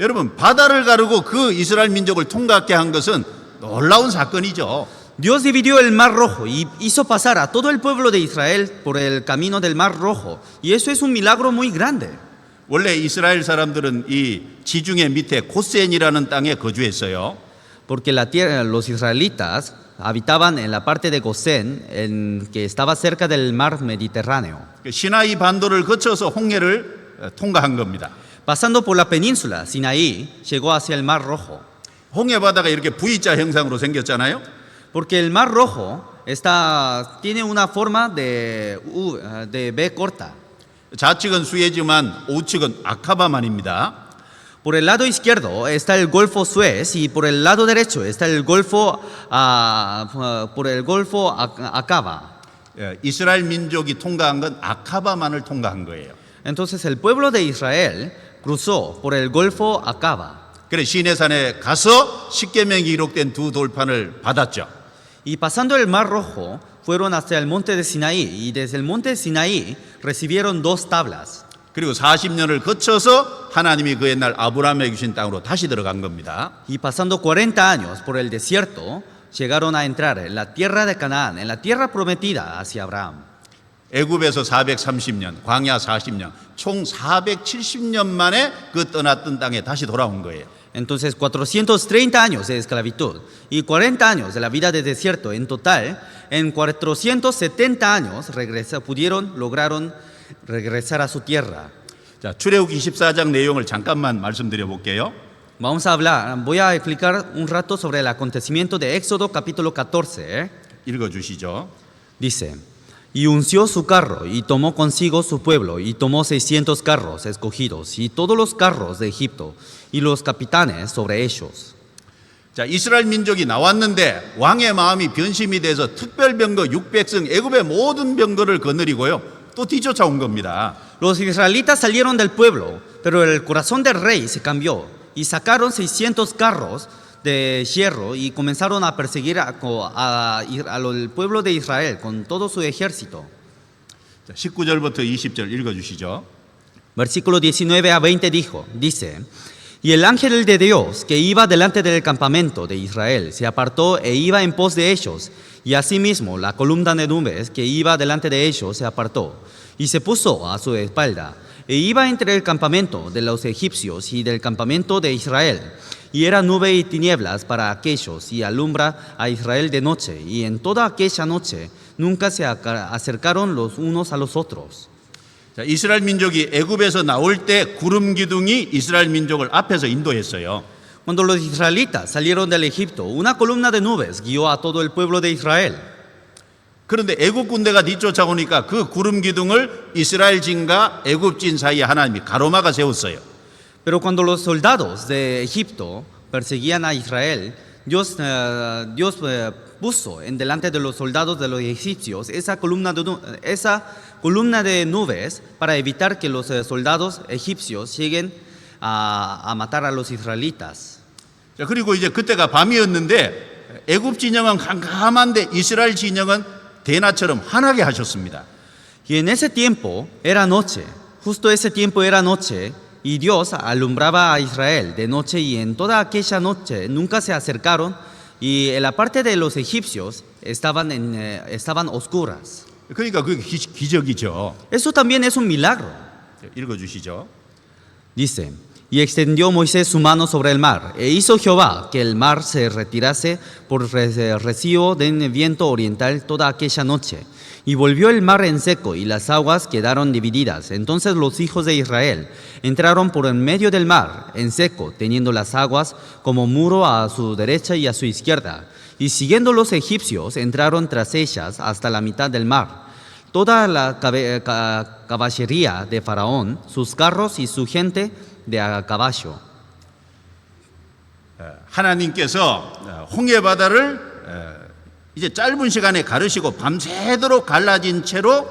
여러분, 바다를 가르고 그 이스라엘 민족을 통과하게 한 것은 놀라운 사건이죠. Dios dividió el Mar Rojo y hizo pasar a todo el pueblo de Israel por el camino del Mar Rojo. Y eso es un milagro muy grande. 원래 이스라엘 사람들은 이 지중해 밑에 고센이라는 땅에 거주했어요. Porque los israelitas habitaban en la parte de Gosén, que estaba cerca del mar Mediterráneo. 시나이 반도를 거쳐서 홍해를 통과한 겁니다. Pasando por la península Sinaí, llegó hacia el Mar Rojo. 홍해 바다가 이렇게 V자 형상으로 생겼잖아요. Porque el Mar Rojo tiene una forma de B corta. 좌측은 수에즈만 우측은 아카바만입니다. Por el lado izquierdo está el Golfo Suez y por el lado derecho está el Golfo Acaba. 이스라엘 민족이 통과한 건 아카바만을 통과한 거예요. Entonces el pueblo de Israel cruzó por el Golfo Acaba. 그래 시내산에 가서 십계명이 기록된 두 돌판을 받았죠. Y pasando el Mar Rojo fueron hasta el monte de Sinaí y desde el monte de Sinaí recibieron 2 tablas. 그리고 40년을 거쳐서 하나님이 그 옛날 아브라함에게 주신 땅으로 다시 들어간 겁니다. Y pasando 40 años por el desierto llegaron a entrar en la tierra de Canaán, en la tierra prometida hacia Abraham. 애굽에서 430년, 광야 40년, 총 470년 만에 그 떠났던 땅에 다시 돌아온 거예요. Entonces 430 años de esclavitud y 40 años de la vida de desierto. En total, en 470 años lograron regresar a su tierra. 자, 출애굽기 14장 내용을 잠깐만 말씀드려 볼게요. Voy a explicar un rato sobre el acontecimiento de Éxodo capítulo 14. 읽어 주시죠. Dice, y unció su carro y tomó consigo su pueblo y tomó 600 carros escogidos y todos los carros de Egipto y los capitanes sobre ellos. 자, 이스라엘 민족이 나왔는데 왕의 마음이 변심이 돼서 특별 병거 600성 애굽의 모든 병거를 거느리고요. 또 뒤쫓아온 겁니다. Los israelitas salieron del pueblo, pero el corazón del rey se cambió y sacaron 600 carros de hierro y comenzaron a perseguir al pueblo de Israel con todo su ejército. 자, 19절부터 20절 읽어 주시죠. Versículo 19 a 20 dice, y el ángel de Dios que iba delante del campamento de Israel se apartó e iba en pos de ellos, y asimismo la columna de nubes que iba delante de ellos se apartó, y se puso a su espalda, e iba entre el campamento de los egipcios y del campamento de Israel, y era nube y tinieblas para aquellos, y alumbra a Israel de noche, y en toda aquella noche nunca se acercaron los unos a los otros. 자, 이스라엘 민족이 애굽에서 나올 때 구름 기둥이 이스라엘 민족을 앞에서 인도했어요. Cuando los israelitas salieron del Egipto, una columna de nubes guió a todo el pueblo de Israel. 그런데 애굽 군대가 뒤쫓아오니까 그 구름 기둥을 이스라엘 진과 애굽진 사이에 하나님이 가로막아 세웠어요. Pero cuando los soldados de Egipto perseguían a Israel, Dios puso en delante de los soldados de los egipcios esa columna de nubes para evitar que los soldados egipcios lleguen a matar a los israelitas. 자, 그리고 이제 그때가 밤이었는데 애굽 진영은 캄캄한데 이스라엘 진영은 대낮처럼 환하게 하셨습니다. Y en ese tiempo era noche, justo ese tiempo era noche, y Dios alumbraba a Israel de noche, y en toda aquella noche nunca se acercaron, y en la parte de los egipcios estaban oscuras. 그러니까 그게 기적이죠. Eso también es un milagro. 자, 읽어주시죠. Dice, y extendió Moisés su mano sobre el mar, e hizo Jehová que el mar se retirase por recibo del viento oriental toda aquella noche. Y volvió el mar en seco, y las aguas quedaron divididas. Entonces los hijos de Israel entraron por en medio del mar en seco, teniendo las aguas como muro a su derecha y a su izquierda. Y siguiendo los egipcios, entraron tras ellas hasta la mitad del mar. Toda la caballería de Faraón, sus carros y su gente de a caballo. 하나님께서 홍해 바다를 이제 짧은 시간에 가르시고 밤새도록 갈라진 채로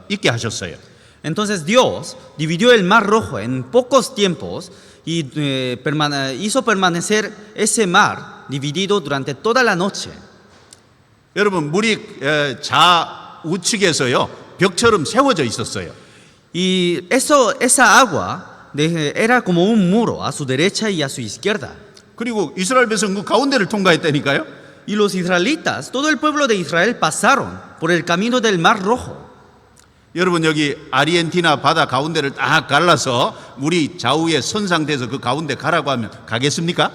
있게 하셨어요. Entonces Dios dividió el mar rojo en pocos tiempos y hizo permanecer ese mar dividido durante toda la noche. 여러분 물이 좌우측에서요 벽처럼 세워져 있었어요. Y esa agua era como un muro a su derecha y a su izquierda. 그리고 이스라엘 백성 그 가운데를 통과했다니까요. Y los israelitas, todo el pueblo de Israel pasaron por el camino del mar rojo. 여러분 여기 아르헨티나 바다 가운데를 딱 갈라서 물이 좌우에 선 상태에서 그 가운데 가라고 하면 가겠습니까?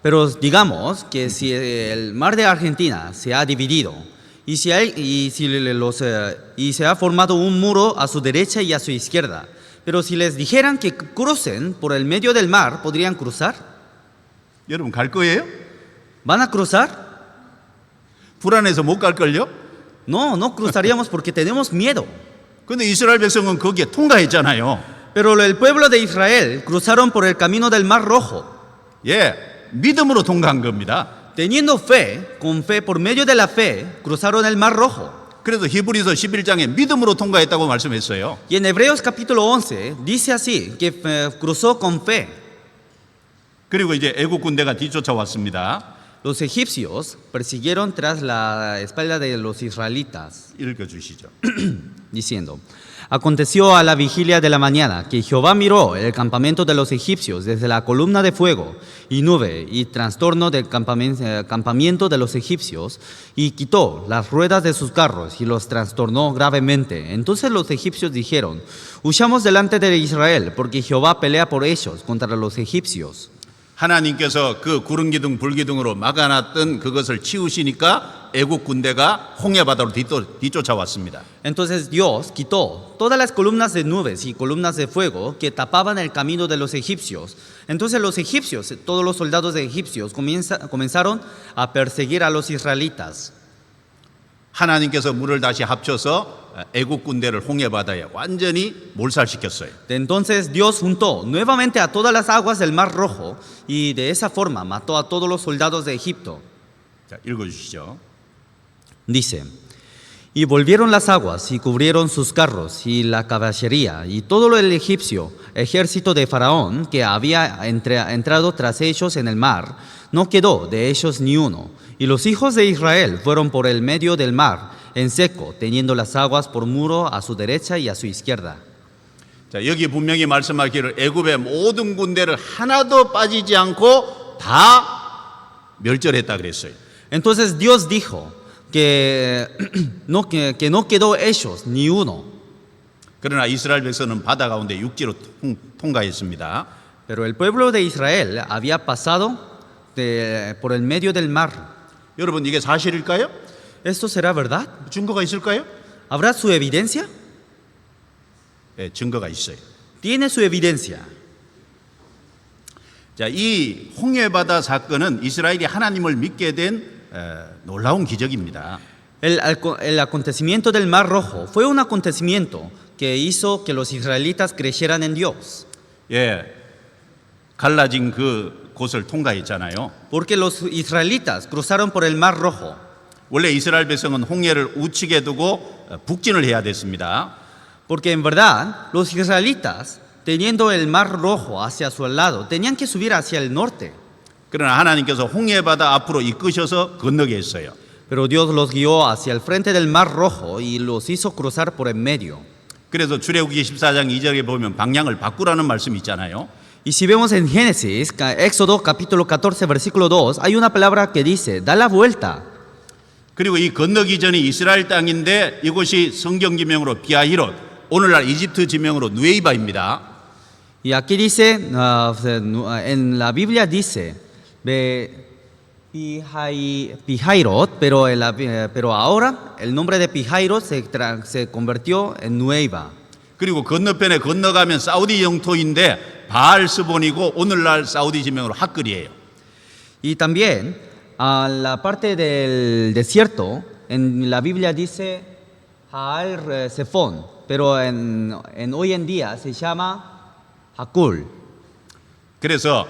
Pero digamos que si el mar de Argentina se ha dividido y se ha formado un muro a su derecha y a su izquierda, pero si les dijeran que crucen por el medio del mar, ¿podrían cruzar? 여러분 갈 거예요? ¿Van a cruzar? 불안해서 못 갈걸요? No, no cruzaríamos porque tenemos miedo. 근데 이스라엘 백성은 거기에 통과했잖아요. Pero el pueblo de Israel cruzaron por el camino del mar rojo. 예, 믿음으로 통과한 겁니다. Teniendo fe, con fe, por medio de la fe, cruzaron el mar rojo. 그래서 히브리서 11장에 믿음으로 통과했다고 말씀했어요. Y en Hebreos capítulo 11 dice así, que cruzó con fe. 그리고 이제 애국 군대가 뒤쫓아왔습니다. Los egipcios persiguieron tras la espalda de los israelitas, 읽어주시죠. diciendo, aconteció a la vigilia de la mañana que Jehová miró el campamento de los egipcios desde la columna de fuego y nube y trastorno del campamento de los egipcios, y quitó las ruedas de sus carros y los trastornó gravemente. Entonces los egipcios dijeron, huyamos delante de Israel, porque Jehová pelea por ellos contra los egipcios. 하나님께서 그 구름 기둥 불 기둥으로 막아놨던 그것을 치우시니까 애국 군대가 홍해 바다로 뒤쫓아왔습니다. Entonces Dios quitó todas las columnas de nubes y columnas de fuego que tapaban el camino de los egipcios. Entonces los egipcios, todos los soldados de egipcios comenzaron a perseguir a los israelitas. 하나님께서 물을 다시 합쳐서 애국 군대를 홍해 바다에 완전히 몰살시켰어요. Entonces Dios juntó nuevamente a todas las aguas del Mar Rojo y de esa forma mató a todos los soldados de Egipto. 자, 읽어주시죠. Dice, y volvieron las aguas y cubrieron sus carros y la caballería y todo el egipcio, ejército de Faraón que había entrado tras ellos en el mar, no quedó de ellos ni uno. Y los hijos de Israel fueron por el medio del mar en seco, teniendo las aguas por muro a su derecha y a su izquierda. 자, 여기 분명히 말씀하기를 애굽의 모든 군대를 하나도 빠지지 않고 다 멸절했다 그랬어요. Entonces Dios dijo que no quedó ellos ni uno. 그러나 이스라엘 백성은 바다 가운데 육지로 통과했습니다. Pero el pueblo de Israel había pasado por el medio del mar. 여러분 이게 사실일까요? ¿Esto será verdad? 증거가 있을까요? ¿Habrá su evidencia? 네, 증거가 있어요. Tiene su evidencia. 자, 이 홍해바다 사건은 이스라엘이 하나님을 믿게 된 놀라운 기적입니다. El acontecimiento del Mar Rojo fue un acontecimiento que hizo que los israelitas creyeran en Dios. 예, 갈라진 그 곳을 통과했잖아요. Porque los israelitas cruzaron por el Mar Rojo. 원래 이스라엘 백성은 홍해를 우측에 두고 북진을 해야 됐습니다. Porque en verdad los israelitas, teniendo el Mar Rojo hacia su lado, tenían que subir hacia el norte. 그러나 하나님께서 홍해바다 앞으로 이끄셔서 건너게 했어요. Pero Dios los guió hacia el frente del Mar Rojo y los hizo cruzar por en medio. 그래서 출애굽기 14장 2절에 보면 방향을 바꾸라는 말씀이 있잖아요. Y si vemos en Génesis, Éxodo capítulo 14, versículo 2, hay una palabra que dice, da la vuelta. 그리고 이 건너기 전이 이스라엘 땅인데 이곳이 성경 지명으로 비하히롯, 오늘날 이집트 지명으로 누에이바입니다. Y aquí dice, en la Biblia dice, Pihairot, pero ahora el nombre de Pihairot se convirtió en Nueva. 그리고 건너편에 건너가면 사우디 영토인데 바알스본이고 오늘날 사우디 지명으로 핫글이에요. Y también a la parte del desierto, en la Biblia dice Haal Sefón, pero en hoy en día se llama Hakul. 그래서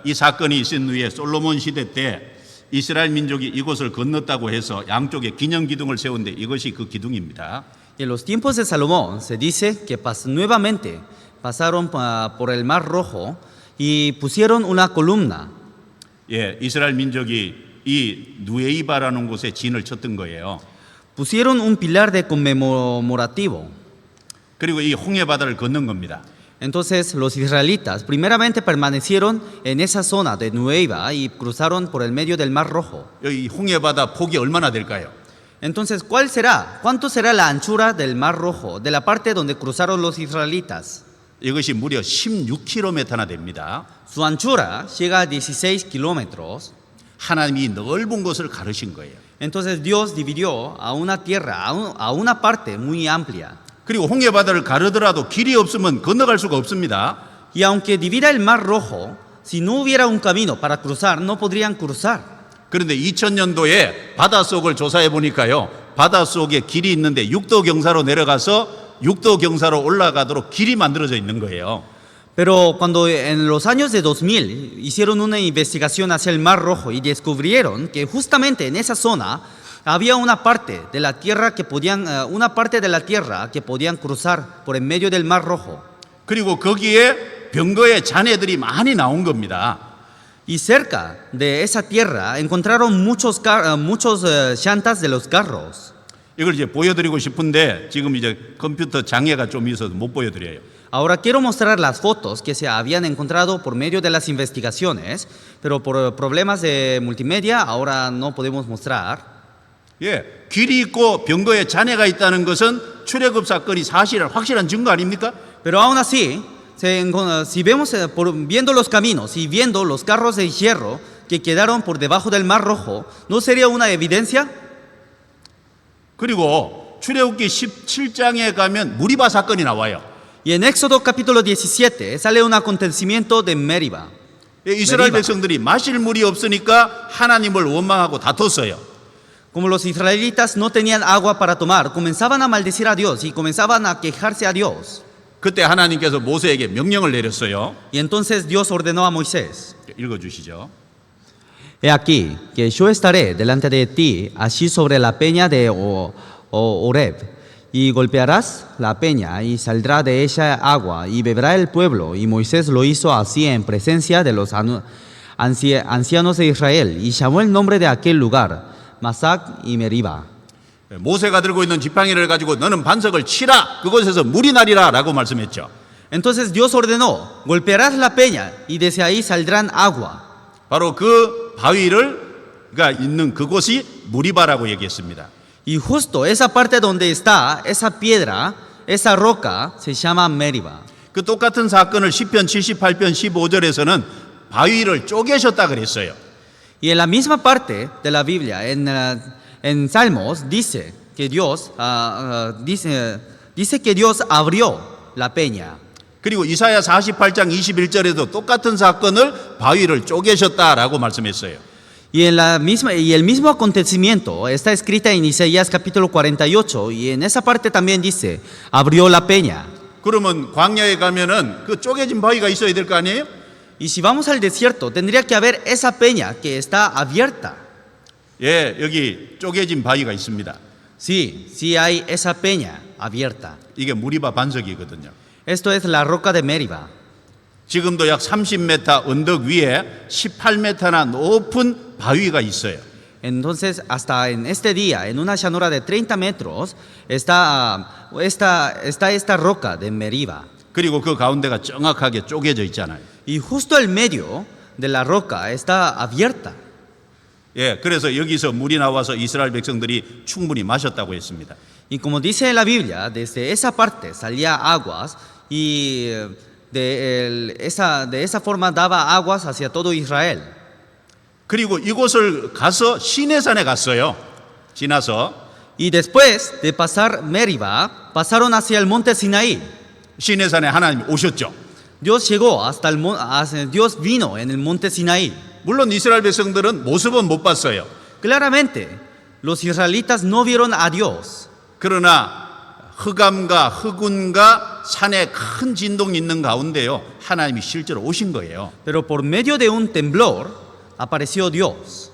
이 사건이 있은 후에 솔로몬 시대 때 이스라엘 민족이 이곳을 건넜다고 해서 양쪽에 기념 기둥을 세운데 이것이 그 기둥입니다. Y en los tiempos de Salomón se dice que nuevamente pasaron por el Mar Rojo y pusieron una columna. 예, 이스라엘 민족이 이 누에이바라는 곳에 진을 쳤던 거예요. Pusieron un pilar de conmemorativo. 그리고 이 홍해 바다를 건넌 겁니다. Entonces los israelitas primeramente permanecieron en esa zona de Nueva y cruzaron por el medio del Mar Rojo. 여기 홍해 바다 폭이 얼마나 될까요? Entonces, ¿cuánto será la anchura del Mar Rojo, de la parte donde cruzaron los israelitas? 이것이 무려 16km나 됩니다. Su anchura llega a 16 kilómetros. 하나님이 넓은 곳을 가르신 거예요. Entonces Dios dividió a una tierra, a una parte muy amplia. 그리고 홍해 바다를 가르더라도 길이 없으면 건너갈 수가 없습니다. Y aunque divida el Mar Rojo, si no hubiera un camino para cruzar, no podrían cruzar. 그런데 2000년도에 바닷속을 조사해 보니까요. 바닷속에 길이 있는데 6도 경사로 내려가서 6도 경사로 올라가도록 길이 만들어져 있는 거예요. Pero cuando en los años de 2000 hicieron una investigación hacia el Mar Rojo y descubrieron que justamente en esa zona había una parte de la tierra que podían cruzar por en medio del Mar Rojo. 그리고 거기에 병거의 잔해들이 많이 나온 겁니다. Y cerca de esa tierra encontraron muchos llantas de los carros. 이걸 이제 보여드리고 싶은데 지금 이제 컴퓨터 장애가 좀 있어서 못 보여드려요. Ahora quiero mostrar las fotos que se habían encontrado por medio de las investigaciones, pero por problemas de multimedia ahora no podemos mostrar. 예, 길이 있고 병거에 잔해가 있다는 것은 출애굽 사건이 확실한 증거 아닙니까? Pero aún así, si vemos, viendo los caminos y viendo los carros de hierro que quedaron por debajo del Mar Rojo, ¿no sería una evidencia? 그리고 출애굽기 17장에 가면 무리바 사건이 나와요. Y en Éxodo capítulo 17 sale un acontecimiento de Meriba. 이스라엘 메리바. 백성들이 마실 물이 없으니까 하나님을 원망하고 다퉜어요. Como los israelitas no tenían agua para tomar, comenzaban a maldecir a Dios y comenzaban a quejarse a Dios. 그때 하나님께서 모세에게 명령을 내렸어요. Y entonces Dios ordenó a Moisés: 읽어주시죠. He aquí que yo estaré delante de ti allí sobre la peña de Horeb, y golpearás la peña y saldrá de ella agua y beberá el pueblo. Y Moisés lo hizo así en presencia de los ancianos de Israel y llamó el nombre de aquel lugar Masac y Meriba. 모세가 들고 있는 지팡이를 가지고 너는 반석을 치라. 그곳에서 물이 나리라 라고 말씀했죠. Entonces Dios ordenó: golpearás la peña y desde ahí saldrán agua. 바로 그 바위가 있는 그곳이 무리바라고 얘기했습니다. Y justo esa parte donde está esa piedra, esa roca, se llama Meriba. 그 똑같은 사건을 시편 78편 15절에서는 바위를 쪼개셨다 그랬어요. Y en la misma parte de la Biblia, en Salmos, dice que Dios dice que Dios abrió la peña. 그리고 이사야 48장 21절에도 똑같은 사건을 바위를 쪼개셨다라고 말씀했어요. Y el mismo acontecimiento está escrita en Isaías capítulo 48 y en esa parte también dice: abrió la peña. 그러면 광야에 가면은 그 쪼개진 바위가 있어야 될 거 아니에요? Y si vamos al desierto, tendría que haber esa peña que está abierta. 예, 여기 쪼개진 바위가 있습니다. Sí, sí hay esa peña abierta. 이게 무리바 반석이거든요. Esto es la roca de Meriba. 지금도 약 30m 언덕 위에 18m나 높은 바위가 있어요. Entonces, hasta en este día, en una llanura de 30 metros, está esta roca de Meriba. 그리고 그 가운데가 정확하게 쪼개져 있잖아요. Y justo el medio de la roca está abierta. 예, 그래서 여기서 물이 나와서 이스라엘 백성들이 충분히 마셨다고 했습니다. Y como dice en la Biblia, desde esa parte salía aguas y de esa forma daba aguas hacia todo Israel. 그리고 이곳을 가서 시내산에 갔어요. 지나서 Y después de pasar Meriba, pasaron hacia el monte Sinaí. 시내산에 하나님이 오셨죠. Dios llegó Dios vino en el monte Sinaí. 물론 이스라엘 백성들은 모습은 못 봤어요. Claramente, los israelitas no vieron a Dios. 그러나 흑암과 흑운과 산에 큰 진동이 있는 가운데요, 하나님이 실제로 오신 거예요. Pero por medio de un temblor apareció Dios.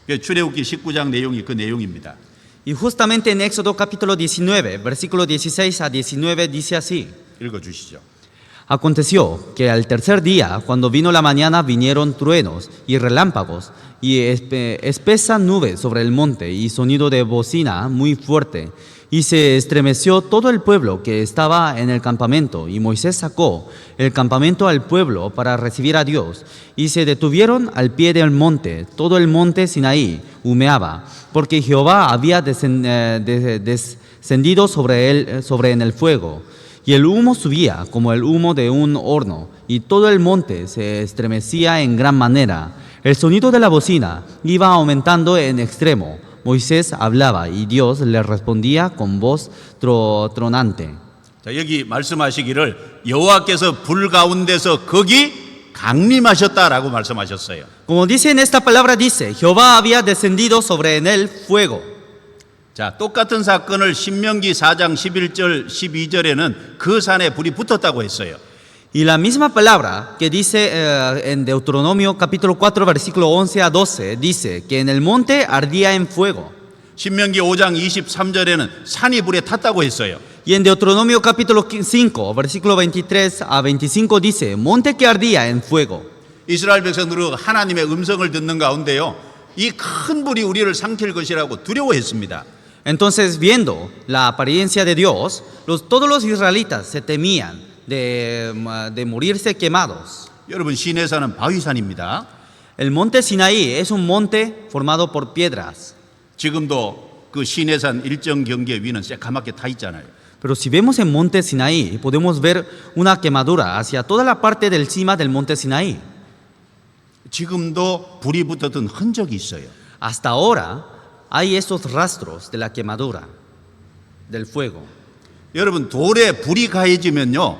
출애굽기 19장 내용이 그 내용입니다. Y justamente en Éxodo capítulo 19, versículo 16 a 19 dice así: 읽어주시죠. Aconteció que al tercer día, cuando vino la mañana, vinieron truenos y relámpagos y espesa nube sobre el monte y sonido de bocina muy fuerte. Y se estremeció todo el pueblo que estaba en el campamento, y Moisés sacó el campamento al pueblo para recibir a Dios. Y se detuvieron al pie del monte, todo el monte Sinaí humeaba, porque Jehová había descendido sobre él en el fuego. Y el humo subía como el humo de un horno, y todo el monte se estremecía en gran manera. El sonido de la bocina iba aumentando en extremo. Moisés hablaba y Dios le respondía con voz tronante. 자, 여기 말씀하시기를 여호와께서 불 가운데서 거기 강림하셨다라고 말씀하셨어요. Como dice en esta palabra, dice: Jehová había descendido sobre en él fuego. 자, 똑같은 사건을 신명기 4장 11절 12절에는 그 산에 불이 붙었다고 했어요. Y la misma palabra que dice en Deuteronomio capítulo 4 versículo 11 a 12 dice que en el monte ardía en fuego. 신명기 5장 23절에는 산이 불에 탔다고 했어요. Y en Deuteronomio capítulo 5 versículo 23 a 25 dice: monte que ardía en fuego. 이스라엘 백성들은 하나님의 음성을 듣는 가운데요, 이 큰 불이 우리를 삼킬 것이라고 두려워했습니다. Entonces, viendo la apariencia de Dios, todos los israelitas se temían de morirse quemados. 여러분, 시내산은 바위산입니다. El monte Sinaí es un monte formado por piedras. 지금도 그 시내산 일정 경계 위는 새카맣게 타 있잖아요. Pero si vemos el monte Sinaí, podemos ver una quemadura hacia toda la parte del cima del monte Sinaí. 지금도 불이 붙었던 흔적이 있어요. Hasta ahora hay esos rastros de la quemadura, del fuego. 여러분 돌에 불이 가해지면요,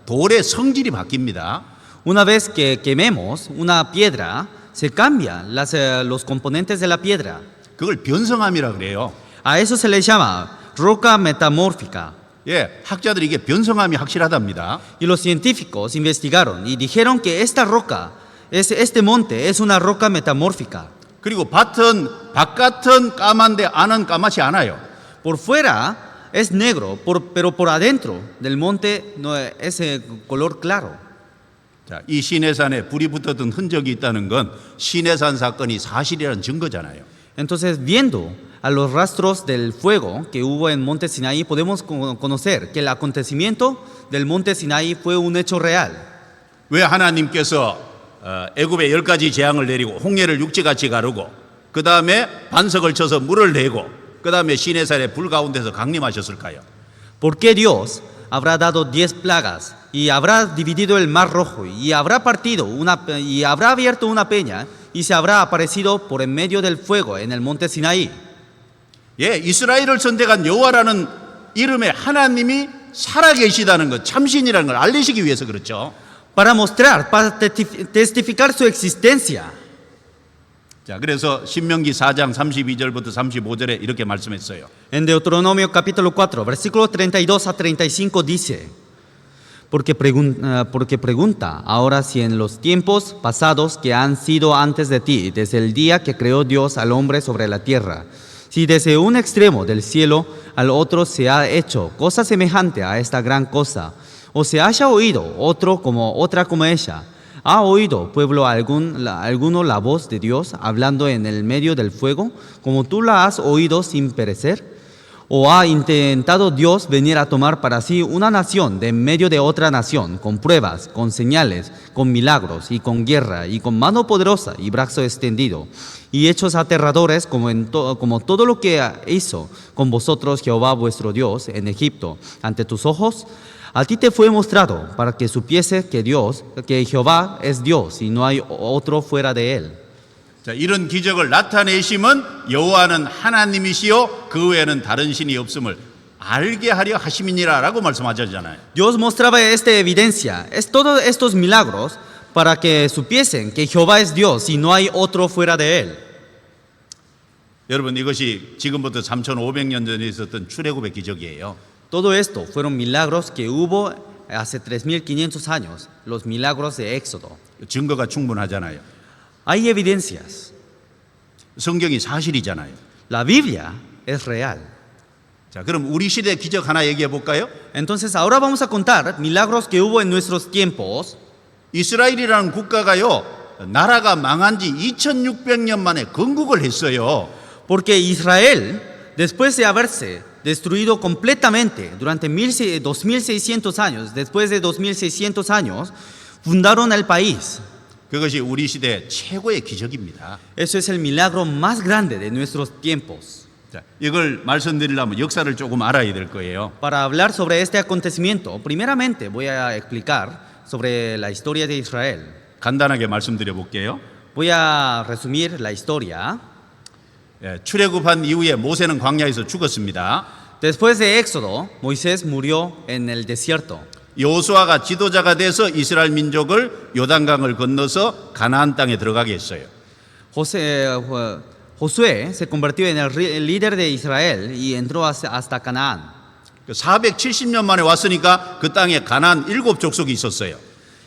돌의 성질이 바뀝니다. Una vez que quememos una piedra, se cambian los componentes de la piedra. 그걸 변성함이라 그래요. A eso se le llama roca metamórfica. 예, 학자들이 이게 변성함이 확실하답니다. Y los científicos investigaron y dijeron que esta roca, este monte, es una roca metamórfica. 그리고 바깥은 까만데 안은 까맣지 않아요. Por fuera es negro, pero por adentro del monte no es color claro. 자, 이 시내산에 불이 붙었던 흔적이 있다는 건 시내산 사건이 사실이라는 증거잖아요. Entonces, viendo a los rastros del fuego que hubo en Monte Sinaí, podemos conocer que el acontecimiento del Monte Sinaí fue un hecho real. 왜 하나님께서 애굽에 10가지 재앙을 내리고 홍해를 육지같이 가르고 그 다음에 반석을 쳐서 물을 내고 그 다음에 시내산의 불 가운데서 강림하셨을까요? ¿Por qué Dios habrá dado 10 plagas y habrá dividido el mar rojo y habrá y habrá abierto una peña y se habrá aparecido por en medio del fuego en el monte Sinaí? 예, 이스라엘을 선택한 여호와라는 이름의 하나님이 살아계시다는 것, 참신이라는 걸 알리시기 위해서 그렇죠. Para mostrar, para testificar su existencia. 자, 그래서 신명기 4장 32절부터 35절에 이렇게 말씀했어요. En Deuteronomio capítulo 4, versículo 32 a 35 dice, porque pregunta ahora si en los tiempos pasados que han sido antes de ti, desde el día que creó Dios al hombre sobre la tierra, si desde un extremo del cielo al otro se ha hecho cosa semejante a esta gran cosa, o se haya oído otra como ella, ¿ha oído pueblo alguno la voz de Dios hablando en el medio del fuego, como tú la has oído sin perecer? ¿O ha intentado Dios venir a tomar para sí una nación de en medio de otra nación, con pruebas, con señales, con milagros y con guerra y con mano poderosa y brazo extendido, y hechos aterradores como todo lo que hizo con vosotros Jehová vuestro Dios en Egipto, ante tus ojos? A ti te fue mostrado para que supiese que Jehová es Dios y no hay otro fuera de él. 자, 이런 기적을 나타내심은 여호와는 하나님이시요 그 외에는 다른 신이 없음을 알게 하려 하심이니라라고 말씀하셨잖아요. Dios mostraba esta evidencia, todos estos milagros para que supiesen que Jehová es Dios y no hay otro fuera de él. 여러분 이것이 지금부터 3,500년 전에 있었던 출애굽의 기적이에요. Todo esto fueron milagros que hubo hace 3,500 años, los milagros de Éxodo. 증거가 충분하잖아요. Hay evidencias. 성경이 사실이잖아요. La Biblia es real. 자, 그럼 우리 시대 기적 하나 얘기해 볼까요? Entonces ahora vamos a contar milagros que hubo en nuestros tiempos. 이스라엘이라는 국가가요, 나라가 망한 지 2,600년 만에 건국을 했어요. Porque Israel, después de haberse destruido completamente durante 2,600 años, después de 2,600 años, fundaron el país. 그것이 우리 시대 최고의 기적입니다. Eso es el milagro más grande de nuestros tiempos. 자, 이걸 말씀드리려면 역사를 조금 알아야 될 거예요. Para hablar sobre este acontecimiento, primeramente voy a explicar sobre la historia de Israel. 간단하게 말씀드려 볼게요. Voy a resumir la historia. 출애굽한 이후에 모세는 광야에서 죽었습니다. Después de Éxodo, Moisés murió en el desierto. 여호수아가 지도자가 돼서 이스라엘 민족을 요단강을 건너서 가나안 땅에 들어가게 했어요. Josué se convirtió en el líder de Israel y entró hasta Canaán. 470년 만에 왔으니까 그 땅에 가나안 7족속이 있었어요.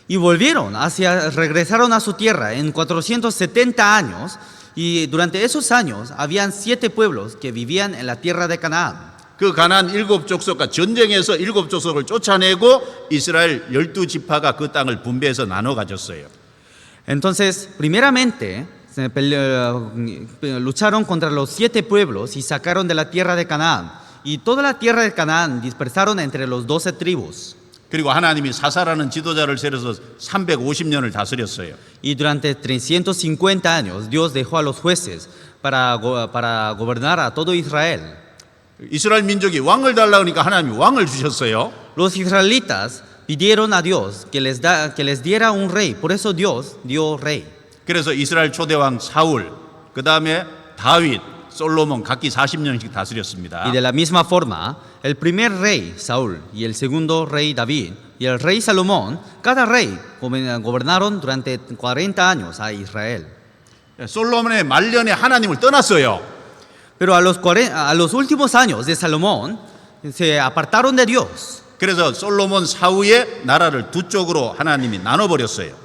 Y regresaron a su tierra en 470 años y durante esos años habían 7 pueblos que vivían en la tierra de Canaán. 그 가나안 7족속과 전쟁에서 7족속을 쫓아내고 이스라엘 12지파가 그 땅을 분배해서 나눠 가졌어요. Entonces, primeramente lucharon contra los 7 pueblos y sacaron de la tierra de Canaán. Y toda la tierra de Canaán dispersaron entre los 12 tribus. 그리고 하나님이 사사라는 지도자를 세워서 350년을 다스렸어요. Y durante 350 años Dios dejó a los jueces para gobernar a todo Israel. 이스라엘 민족이 왕을 달라 그러니까 하나님이 왕을 주셨어요. Los israelitas pidieron a Dios que les diera un rey, por eso Dios dio rey. 그래서 이스라엘 초대왕 사울, 그 다음에 다윗, 솔로몬 각기 40년씩 다스렸습니다. Y de la misma forma, el primer rey Saúl y el segundo rey David y el rey Salomón, cada rey gobernaron durante 40 años a Israel. 솔로몬의 말년에 하나님을 떠났어요. Pero a los últimos años de Salomón se apartaron de Dios. 그래서 솔로몬 사후에 나라를 두 쪽으로 하나님이 나눠버렸어요.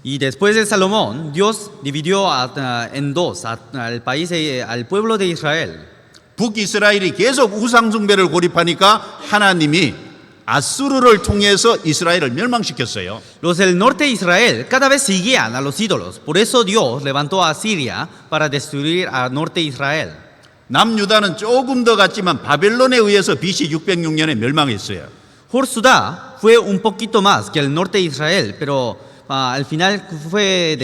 Y después de Salomón, Dios dividió en dos al país, al pueblo de Israel. 북이스라엘이 계속 우상숭배를 고립하니까 하나님이 아수르를 통해서 이스라엘을 멸망시켰어요. Los del norte de Israel cada vez seguían a los ídolos. Por eso Dios levantó a Siria para destruir al norte de Israel. 남유다는 조금 더 갔지만 바벨론에 의해서 BC 606년에 멸망했어요. Judá fue un poquito más que el norte de Israel, pero al final fue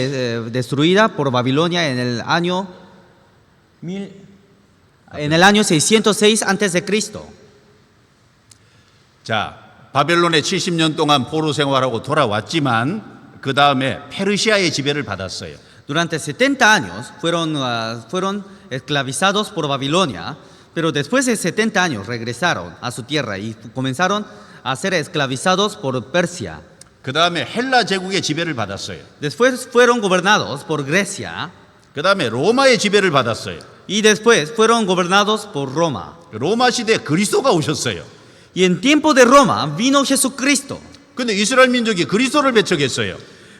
destruida por Babilonia en el año 606 antes de Cristo. 자, 바벨론에 70년 동안 포로 생활하고 돌아왔지만 그 다음에 페르시아의 지배를 받았어요. Durante 70 años fueron esclavizados por Babilonia, pero después de 70 años regresaron a su tierra y comenzaron a ser esclavizados por Persia. 그 다음에 헬라 제국의 지배를 받았어요. Después fueron gobernados por Grecia 그 다음에 로마의 지배를 받았어요. y después fueron gobernados por Roma. 로마 시대에 그리스도가 오셨어요. Y en tiempo de Roma vino Jesucristo, 근데 이스라엘 민족이 그리스도를 배척했어요.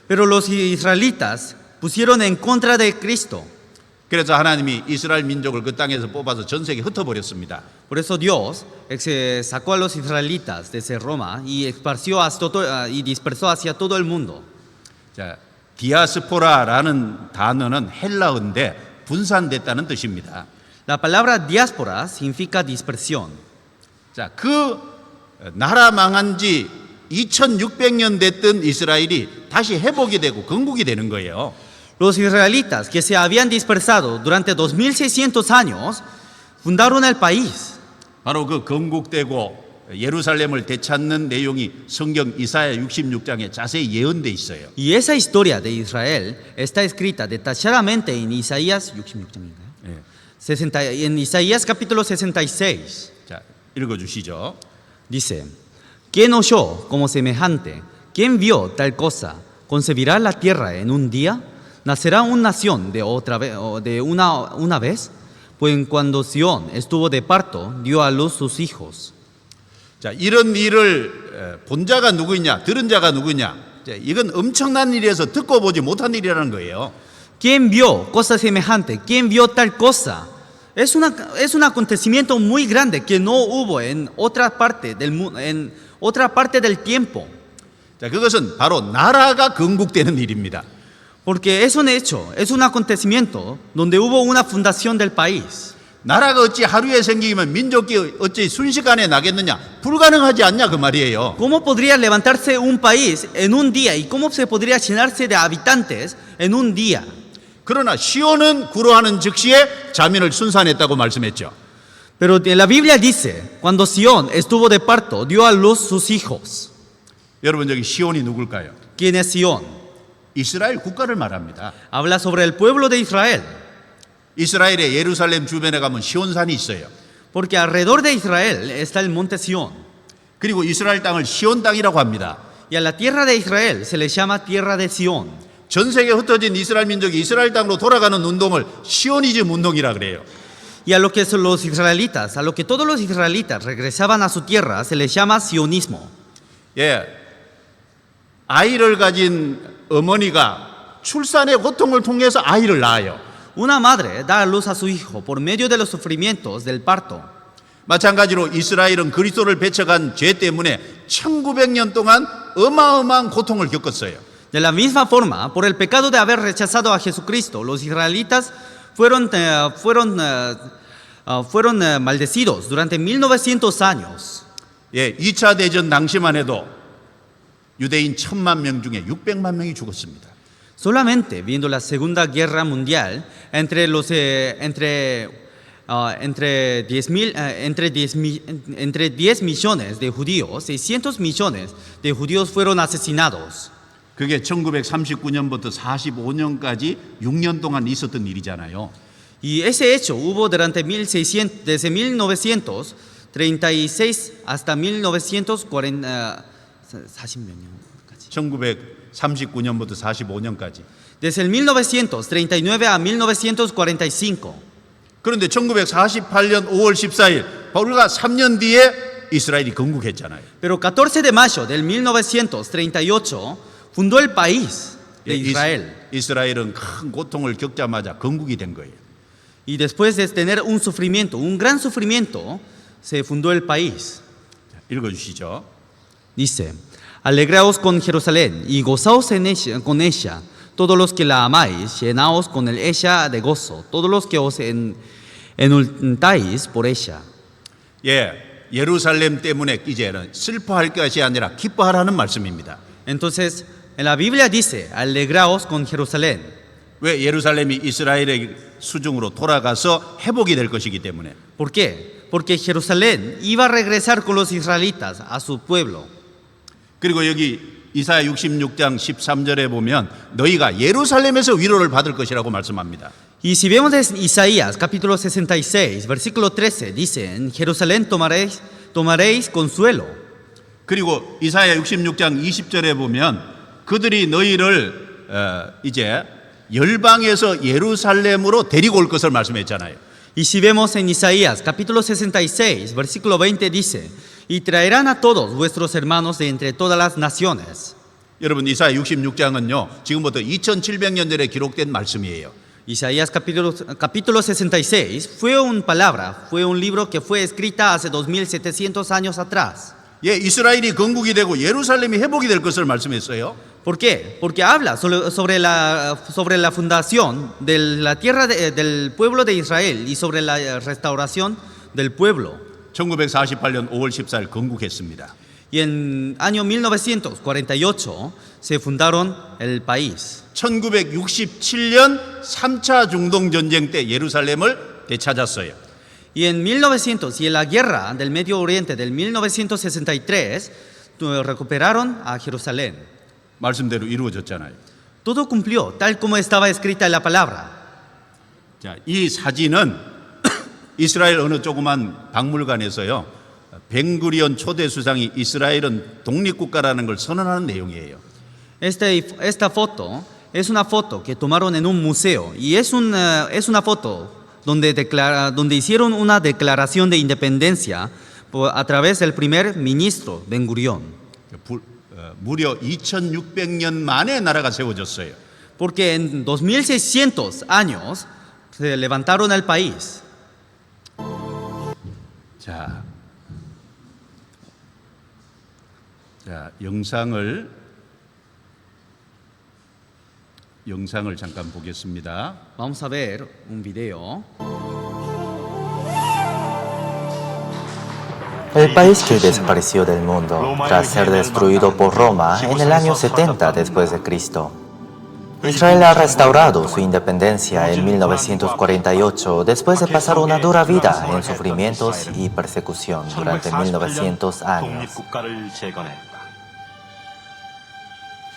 pero los israelitas pusieron en contra de Cristo. 그래서 하나님이 이스라엘 민족을 그 땅에서 뽑아서 전 세계에 흩어버렸습니다. Por eso Dios sacó a los israelitas desde Roma y y dispersó hacia todo el mundo. 자, 디아스포라라는 단어는 헬라어인데 분산됐다는 뜻입니다. La palabra diáspora significa dispersión. 자, 그 나라 망한 지 2600년 됐던 이스라엘이 다시 회복이 되고 건국이 되는 거예요. Los israelitas que se habían dispersado durante 2600 años fundaron el país. 바로 그 건국되고 예루살렘을 되찾는 내용이 성경 이사야 66장에 자세히 예언돼 있어요. Y esa historia de Israel está escrita detalladamente en Isaías 66장인가요? 예. En Isaías capítulo 66. 자, 읽어 주시죠. Dice, ¿quién oyó como semejante? ¿Quién vio tal cosa? ¿Concebirá la tierra en un día? ¿Nacerá una nación de una vez? Pues cuando Sión estuvo de parto, dio a luz sus hijos. 자, 이런 일을 본 자가 누구냐, 들은 자가 누구냐. 자, 이건 엄청난 일이어서 듣고 보지 못한 일이라는 거예요. ¿Quién vio cosa semejante? ¿Quién vio tal cosa? Es un acontecimiento muy grande que no hubo en otra parte del tiempo. 자, 그것은 바로 나라가 건국되는 일입니다. Porque es un hecho, es un acontecimiento donde hubo una fundación del país. 나라가 어찌 하루에 생기면 민족이 어찌 순식간에 나겠느냐? 불가능하지 않냐 그 말이에요. ¿Cómo podría levantarse un país en un día y cómo se podría llenarse de habitantes en un día? 그러나 시온은 구로하는 즉시에 자민을 순산했다고 말씀했죠. Pero la Biblia dice, cuando Sión estuvo de parto, dio a luz sus hijos. 여러분 여기 시온이 누굴까요? ¿Quién es Sión? 이스라엘 국가를 말합니다. Habla sobre el pueblo de Israel. 이스라엘의 예루살렘 주변에 가면 시온산이 있어요. Porque alrededor de Israel está el monte Sión. 그리고 이스라엘 땅을 시온 땅이라고 합니다. Y a la tierra de Israel se le llama tierra de Sión. 전 세계에 흩어진 이스라엘 민족이 이스라엘 땅으로 돌아가는 운동을 시오니즘 운동이라 그래요. Y a lo que los israelitas, a lo que todos los israelitas regresaban a su tierra, se les llama sionismo. 예, 아이를 가진 어머니가 출산의 고통을 통해서 아이를 낳아요. Una madre da a luz a su hijo por medio de los sufrimientos del parto. 마찬가지로 이스라엘은 그리스도를 배척한 죄 때문에 1900년 동안 어마어마한 고통을 겪었어요. De la misma forma, por el pecado de haber rechazado a Jesucristo, los israelitas fueron maldecidos durante 1900 años. 예, 2차 대전 당시만 해도 유대인 1000만 명 중에 600만 명이 죽었습니다. Solamente viendo la Segunda Guerra Mundial, entre entre 10 millones de judíos, 600 millones de judíos fueron asesinados. 그게 1939년부터 45년까지 6년 동안 있었던 일이잖아요. Y ese hecho hubo desde 1936 hasta 1940, 1939년부터 45년까지. desde el 1939 a 1945. 그런데 1948년 5월 14일 불과 3년 뒤에 이스라엘이 건국했잖아요. Pero 14 de mayo del 1938 fundó el país de Israel. 이스라엘은 큰 고통을 겪자마자 건국이 된 거예요. Y después de tener un sufrimiento, un gran sufrimiento, se fundó el país. 읽어주시죠. Dice, alegraos con Jerusalén y gozaos con ella, todos los que la amáis, llenaos con ella de gozo, todos los que os enultáis por ella. 예, 예루살렘 때문에 이제는 슬퍼할 것이 아니라 기뻐하라는 말씀입니다. Entonces, en la Biblia dice, alegraos con Jerusalén. 왜 예루살렘이 이스라엘의 수중으로 돌아가서 회복이 될 것이기 때문에. ¿Por qué? Porque Jerusalén iba a regresar con los israelitas a su pueblo. 그리고 여기 이사야 66장 13절에 보면 너희가 예루살렘에서 위로를 받을 것이라고 말씀합니다. Y si vemos en Isaías capítulo 66, versículo 13, dice, en Jerusalén tomaréis consuelo. 그리고 이사야 66장 20절에 보면 그들이 너희를 이제 열방에서 예루살렘으로 데리고 올 것을 말씀했잖아요. Y si vemos en Isaías capítulo 66, versículo 20, dice, y traerán a todos vuestros hermanos de entre todas las naciones. 여러분 이사야 66장은요 지금부터 2700년 전에 기록된 말씀이에요. Isaías capítulo 66 fue un libro que fue escrita hace 2700 años atrás. 예, 이스라엘이 건국이 되고 예루살렘이 회복이 될 것을 말씀했어요. ¿Por qué? Porque habla sobre la fundación de la tierra del pueblo de Israel y sobre la restauración del pueblo. 1948년 5월 14일 건국했습니다. Y en año 1948 se fundaron el país. 1967년 3차 중동전쟁 때 예루살렘을 되찾았어요. Y en 1900 y en la guerra del Medio Oriente del 1963 recuperaron a Jerusalén. 말씀대로 이루어졌잖아요. Todo cumplió tal como estaba escrita en la palabra. 자, 이 사진은 이스라엘 어느 조그만 박물관에서요. 벤구리온 초대 수상이 이스라엘은 독립국가라는 걸 선언하는 내용이에요. Esta foto es una foto que tomaron en un museo y es una foto donde hicieron una declaración de independencia a través del primer ministro Ben Gurión. 무려 2600년 만에 나라가 세워졌어요. Porque en 2600 años se levantaron el país. 자, 영상을 잠깐 보겠습니다. Vamos a ver un video. El país que desapareció del mundo tras ser destruido por Roma en el año 70 después de Cristo. Israel ha restaurado su independencia en 1948 después de pasar una dura vida en sufrimientos y persecución durante 1900 años.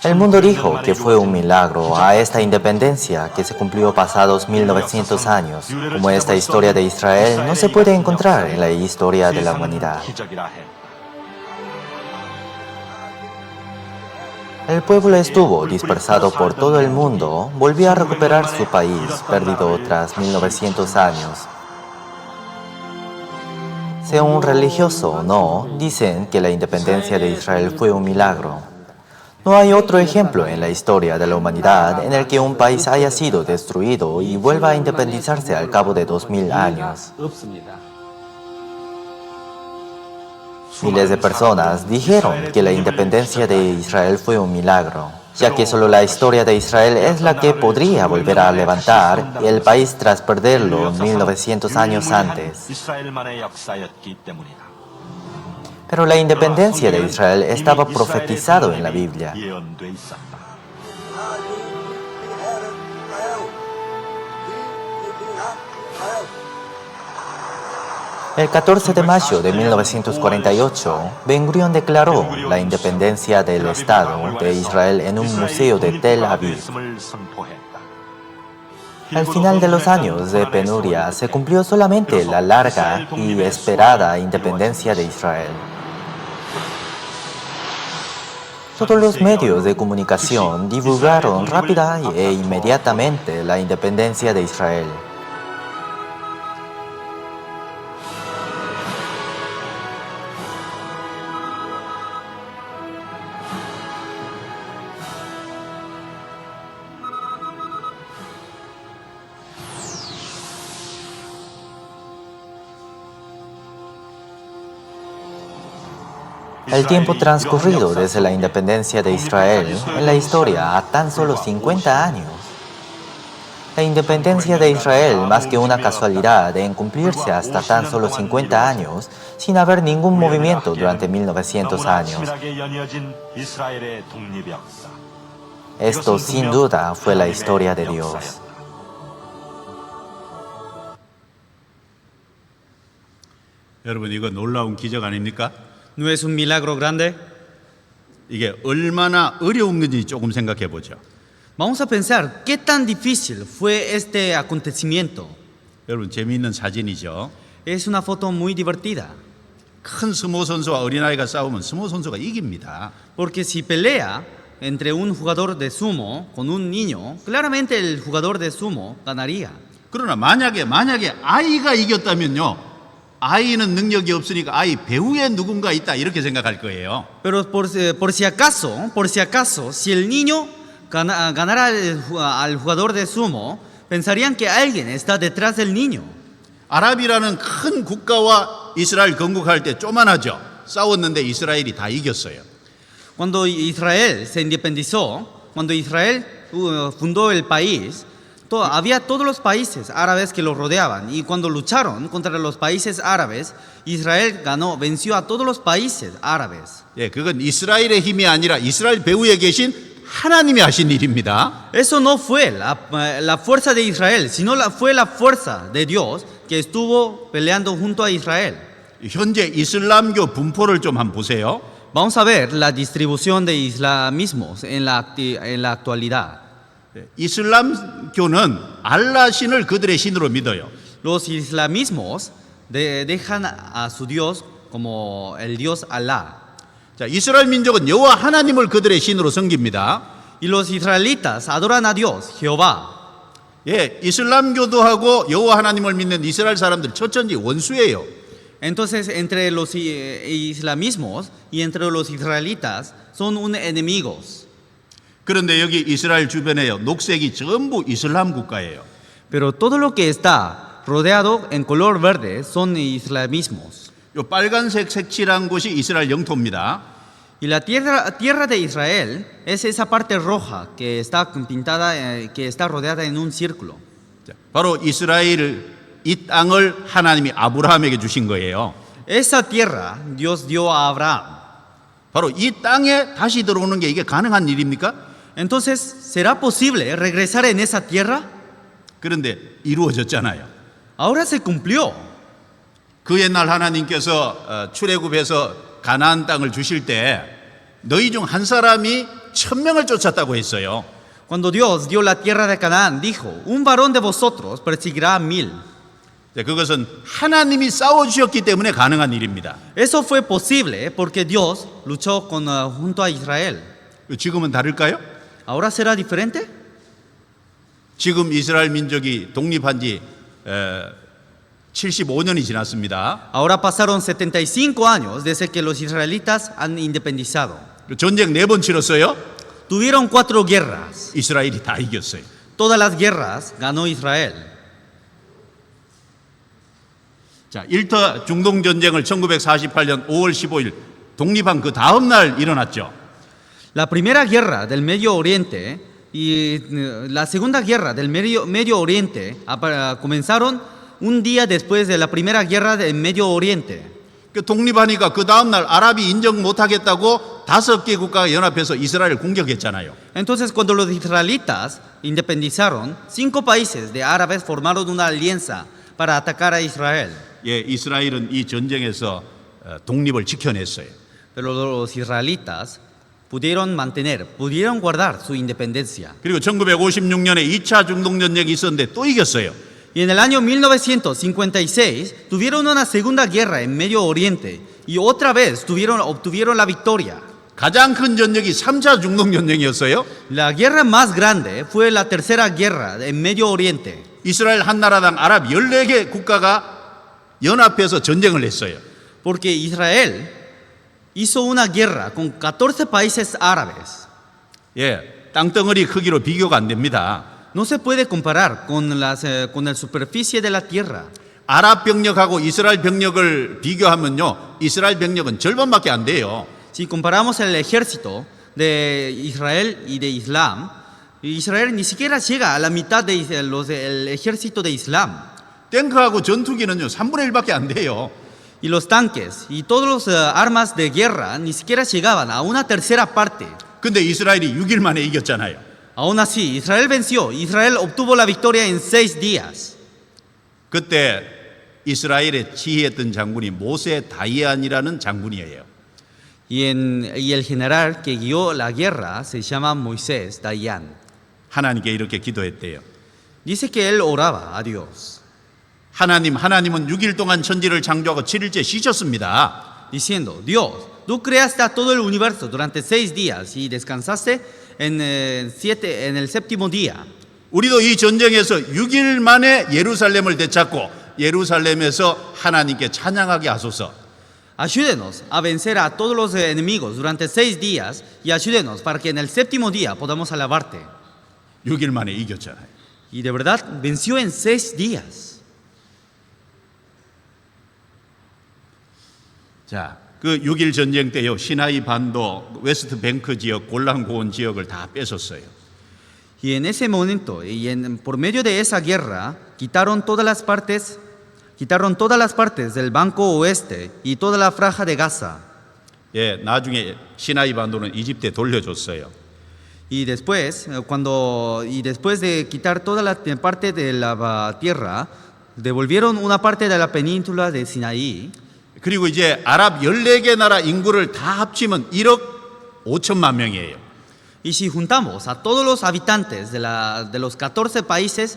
El mundo dijo que fue un milagro a esta independencia que se cumplió pasados 1900 años, como esta historia de Israel no se puede encontrar en la historia de la humanidad. El pueblo estuvo dispersado por todo el mundo, volvió a recuperar su país, perdido tras 1900 años. Sea un religioso o no, dicen que la independencia de Israel fue un milagro. No hay otro ejemplo en la historia de la humanidad en el que un país haya sido destruido y vuelva a independizarse al cabo de 2000 años. Miles de personas dijeron que la independencia de Israel fue un milagro, ya que solo la historia de Israel es la que podría volver a levantar el país tras perderlo 1900 años antes. Pero la independencia de Israel estaba profetizado en la Biblia. El 14 de mayo de 1948, Ben Gurion declaró la independencia del Estado de Israel en un museo de Tel Aviv. Al final de los años de penuria se cumplió solamente la larga y esperada independencia de Israel. Todos los medios de comunicación divulgaron rápida e inmediatamente la independencia de Israel. El tiempo transcurrido desde la independencia de Israel en la historia a tan solo 50 años. La independencia de Israel, más que una casualidad en cumplirse hasta tan solo 50 años, sin haber ningún movimiento durante 1900 años. Esto sin duda fue la historia de Dios. 여러분 이거 놀라운 기적 아닙니까? ¿No es un milagro grande? 이게 얼마나 어려운 건지 조금 생각해 보죠. Vamos a pensar, ¿qué tan difícil fue este acontecimiento? 여러분 재미있는 사진이죠. Es una foto muy divertida, 큰 스모 선수와 어린아이가 싸우면 스모 선수가 이깁니다. porque si pelea entre un jugador de sumo con un niño, claramente el jugador de sumo ganaría. 그러나 만약에 아이가 이겼다면요. 아이는 능력이 없으니까 아이 배후에 누군가 있다 이렇게 생각할 거예요. Pero por si acaso, si el niño ganara al jugador de sumo, pensarían que alguien está detrás del niño. 아랍이라는 큰 국가와 이스라엘 건국할 때 쪼만하죠. 싸웠는데 이스라엘이 다 이겼어요. Cuando Israel se independizó, cuando Israel fundó el país, había todos los países árabes que lo rodeaban, y cuando lucharon contra los países árabes, Israel venció a todos los países árabes. 예, 그건 이스라엘의 힘이 아니라 이스라엘 배후에 계신 하나님이 하신 일입니다. Eso no fue la fuerza de Israel, sino fue la fuerza de Dios que estuvo peleando junto a Israel. 현재 이슬람교 분포를 좀 한번 보세요. Vamos a ver la distribución de islamismos en la actualidad. 이슬람교는 알라 신을 그들의 신으로 믿어요. Los islamismos dejan a su Dios como el Dios Alá. 자, 이스라엘 민족은 여호와 하나님을 그들의 신으로 섬깁니다. Y los israelitas adoran a Dios, Jehová. 예, 이슬람교도 하고 여호와 하나님을 믿는 이스라엘 사람들 첫째인지 원수예요. Entonces, entre los islamismos y entre los israelitas son enemigos. 그런데 여기 이스라엘 주변에요, 녹색이 전부 이슬람 국가예요. Pero todo lo que está rodeado en color verde son islamismos. 요 빨간색 색칠한 곳이 이스라엘 영토입니다. Y la tierra de Israel es esa parte roja que está pintada, que está rodeada en un círculo. 자, 바로 이스라엘 이 땅을 하나님이 아브라함에게 주신 거예요. Esa tierra Dios dio a Abraham. 바로 이 땅에 다시 들어오는 게 이게 가능한 일입니까? Entonces, ¿será posible regresar en esa tierra? 그런데 이루어졌잖아요. Ahora se cumplió. 그 옛날 하나님께서 출애굽해서 가나안 땅을 주실 때 너희 중 한 사람이 1000명을 쫓았다고 했어요. Cuando Dios dio la tierra de Canaán, dijo, un varón de vosotros perseguirá a 1000. 그것은 하나님이 싸워주셨기 때문에 가능한 일입니다. Eso fue posible porque Dios luchó junto a Israel. 지금은 다를까요? ¿Ahora será diferente? 지금 이스라엘 민족이 독립한 지 75년이 지났습니다. Ahora pasaron 75 años desde que los israelitas han independizado. 전쟁 4번 치렀어요. Tuvieron 4 guerras. 이스라엘이 다 이겼어요. Todas las guerras ganó Israel. 자, 1터 중동 전쟁을 1948년 5월 15일 독립한 그 다음 날 일어났죠. La primera guerra del Medio Oriente y la segunda guerra del Medio Oriente comenzaron un día después de la primera guerra del Medio Oriente. 독립하니까 그 다음 날 아랍이 인정 못하겠다고 5개 국가가 연합해서 이스라엘을 공격했잖아요. Entonces, cuando los israelitas independizaron, 5 países de árabes formaron una alianza para atacar a Israel. 예, 이스라엘은 이 전쟁에서 독립을 지켜냈어요. Pero los israelitas pudieron guardar su independencia. 그리고 1956년에 2차 중동전쟁이 있었는데 또 이겼어요. Y en el año 1956 tuvieron una segunda guerra en Medio Oriente y otra vez obtuvieron la victoria. 가장 큰 전쟁이 3차 중동전쟁이었어요. La guerra más grande fue la tercera guerra en Medio Oriente. 이스라엘 한나라당 아랍 14개 국가가 연합해서 전쟁을 했어요. Porque Israel hizo una guerra con 14 países árabes. 예, 땅덩어리 크기로 비교가 안 됩니다. No se puede comparar con la superficie de la tierra. 아랍 병력하고 이스라엘 병력을 비교하면요, 이스라엘 병력은 절반밖에 안 돼요. Si comparamos el ejército de Israel y de Islam, Israel ni siquiera llega a la mitad del ejército de Islam. 탱크하고 전투기는요, 3분의 1밖에 안 돼요. Y los tanques y todas las armas de guerra ni siquiera llegaban a una tercera parte. 근데 이스라엘이 6일 만에 이겼잖아요. Aún así, Israel venció. Israel obtuvo la victoria en 6 días. 그때 이스라엘에 지휘했던 장군이 모세 다이안이라는 장군이에요. Y el general que guió la guerra se llama Moisés Dayan. 하나님께 이렇게 기도했대요. Dice que él oraba a Dios, 하나님은 6일 동안 천지를 창조하고 7일째 쉬셨습니다. diciendo: Dios, tú creaste a todo el universo durante 6 días y descansaste en el séptimo día. 우리도 이 전쟁에서 6일 만에 예루살렘을 되찾고 예루살렘에서 하나님께 찬양하게 하소서. Ayúdenos a vencer a todos los enemigos durante 6 días y ayúdenos para que en el séptimo día podamos alabarte. 6일 만에 이겼잖아요. Y de verdad venció en 6 días. 자, 그 6일 전쟁 때요, 시나이 반도, 웨스트 뱅크 지역, 골란 고원 지역을 다 뺏었어요. Y en ese momento, por medio de esa guerra, quitaron todas las partes del banco oeste y toda la franja de Gaza. 예, 나중에 시나이 반도는 이집트에 돌려줬어요. Y después de quitar toda la parte de la tierra, devolvieron una parte de la península de Sinaí. 그리고 이제 아랍 14개 나라 인구를 다 합치면 1억 5천만 명이에요. Y si juntamos a todos los habitantes de los 14 países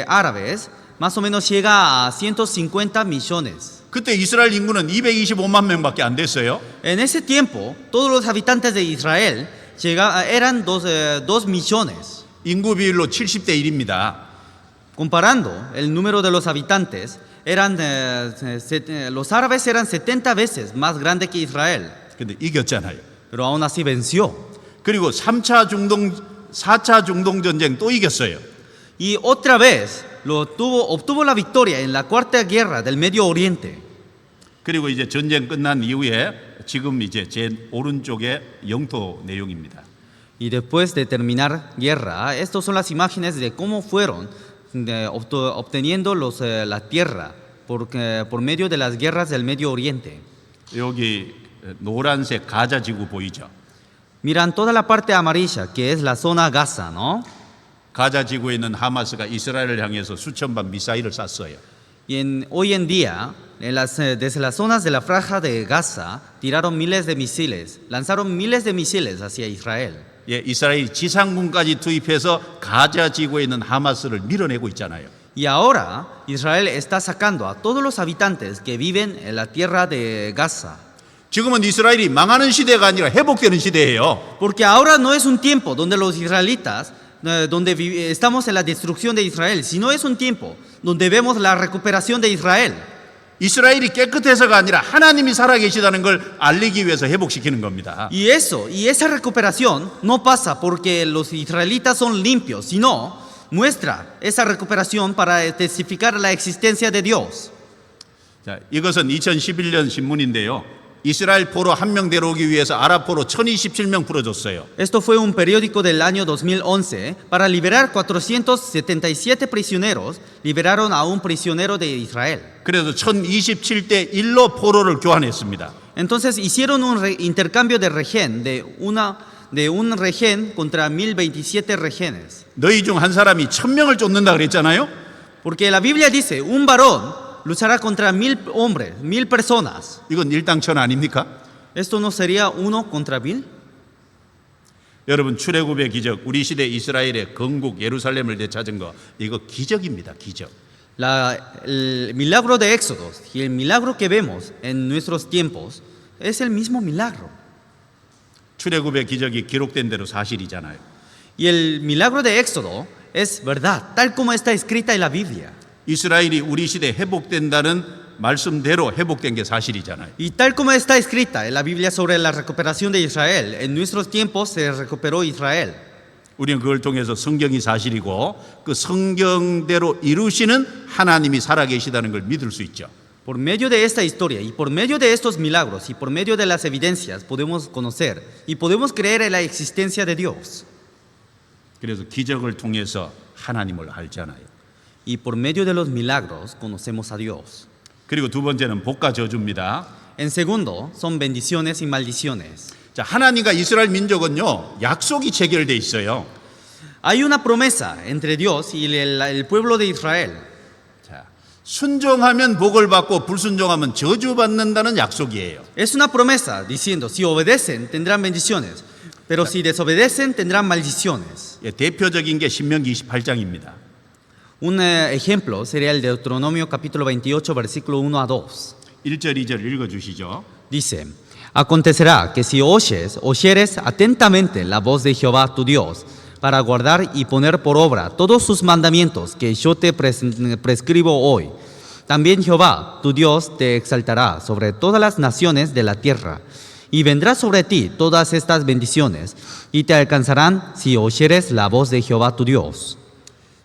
árabes, más o menos llega a 150 millones. 그때 이스라엘 인구는 225만 명밖에 안 됐어요. En ese tiempo, todos los habitantes de Israel eran 2 millones. 인구 비율로 70대 1입니다. Comparando el número de los habitantes, los árabes eran 70 veces más grandes que Israel. 근데 이겼잖아요. Pero aún así venció. 그리고 4차 중동 전쟁 또 이겼어요. Y otra vez obtuvo la victoria en la cuarta guerra del Medio Oriente. 그리고 이제 전쟁 끝난 이후에 지금 이제 제 오른쪽에 영토 내용입니다. Y después de terminar guerra, estas son las imágenes de cómo fueron obteniendo la tierra por medio de las guerras del Medio Oriente. 여기 노란색 가자 지구 보이죠? Miran toda la parte amarilla, que es la zona Gaza, ¿no? 가자 지구에 있는 하마스가 이스라엘을 향해서 수천 발 미사일을 쐈어요. Y hoy en día, desde las zonas de la franja de Gaza, lanzaron miles de misiles hacia Israel. 예, 이스라엘 지상군까지 투입해서 가자 지구에 있는 하마스를 밀어내고 있잖아요. Y ahora Israel está sacando a todos los habitantes que viven en la tierra de Gaza. 지금은 이스라엘이 망하는 시대가 아니라 회복되는 시대예요. Porque ahora no es un tiempo donde los israelitas, estamos en la destrucción de Israel, sino es un tiempo donde vemos la recuperación de Israel. 이스라엘이 깨끗해서가 아니라 하나님이 살아계시다는 걸 알리기 위해서 회복시키는 겁니다. Y esa recuperación no pasa porque los israelitas son limpios, sino muestra esa recuperación para testificar la existencia de Dios. 자, 이것은 2011년 신문인데요. 이스라엘 포로 1명 데려오기 위해서 아랍 포로 1027명 풀어줬어요. Esto fue un periódico del año 2011. Para liberar 477 prisioneros, liberaron a un prisionero de Israel. 그래서 1027대 1로 포로를 교환했습니다. Entonces hicieron un intercambio de rehén, de un rehén contra 1027 rehenes. 너희 중 한 사람이 1000명을 쫓는다 그랬잖아요. Porque la Biblia dice, un varón luchará contra 1000 hombres, 1000 personas. 이건 일당천 아닙니까? ¿Esto no sería 1 contra 1000? 여러분 출애굽의 기적, 우리 시대 이스라엘의 건국 예루살렘을 되찾은 거 이거 기적입니다. 기적. El milagro de Éxodo y el milagro que vemos en nuestros tiempos es el mismo milagro. 출애굽의 기적이 기록된 대로 사실이잖아요. Y el milagro de Éxodo es verdad, tal como está escrita en la Biblia. 이스라엘이 우리 시대 회복된다는 말씀대로 회복된 게 사실이잖아요. Y tal como está escrita en la Biblia sobre la recuperación de Israel, en nuestros tiempos se recuperó Israel. 우리는 그걸 통해서 성경이 사실이고 그 성경대로 이루시는 하나님이 살아계시다는 걸 믿을 수 있죠. Por medio de esta historia y por medio de estos milagros y por medio de las evidencias podemos conocer y podemos creer en la existencia de Dios. 그래서 기적을 통해서 하나님을 알잖아요. Y por medio de los milagros conocemos a Dios. 그리고 두 번째는 복과 저주입니다. En segundo, son bendiciones y maldiciones. 자, 하나님과 이스라엘 민족은요, 약속이 체결돼 있어요. Hay una promesa entre Dios y el pueblo de Israel. 자, 순종하면 복을 받고 불순종하면 저주받는다는 약속이에요. Es una promesa diciendo, si obedecen tendrán bendiciones, pero si desobedecen tendrán maldiciones. 예, 대표적인 게 신명기 28장입니다. Un ejemplo sería el Deuteronomio capítulo 28, versículo 1 a 2. 1절, 2절 읽어주시죠. Dice, acontecerá que si oyeres atentamente la voz de Jehová tu Dios, para guardar y poner por obra todos sus mandamientos que yo te prescribo hoy, también Jehová tu Dios te exaltará sobre todas las naciones de la tierra, y vendrá sobre ti todas estas bendiciones, y te alcanzarán si oyeres la voz de Jehová tu Dios.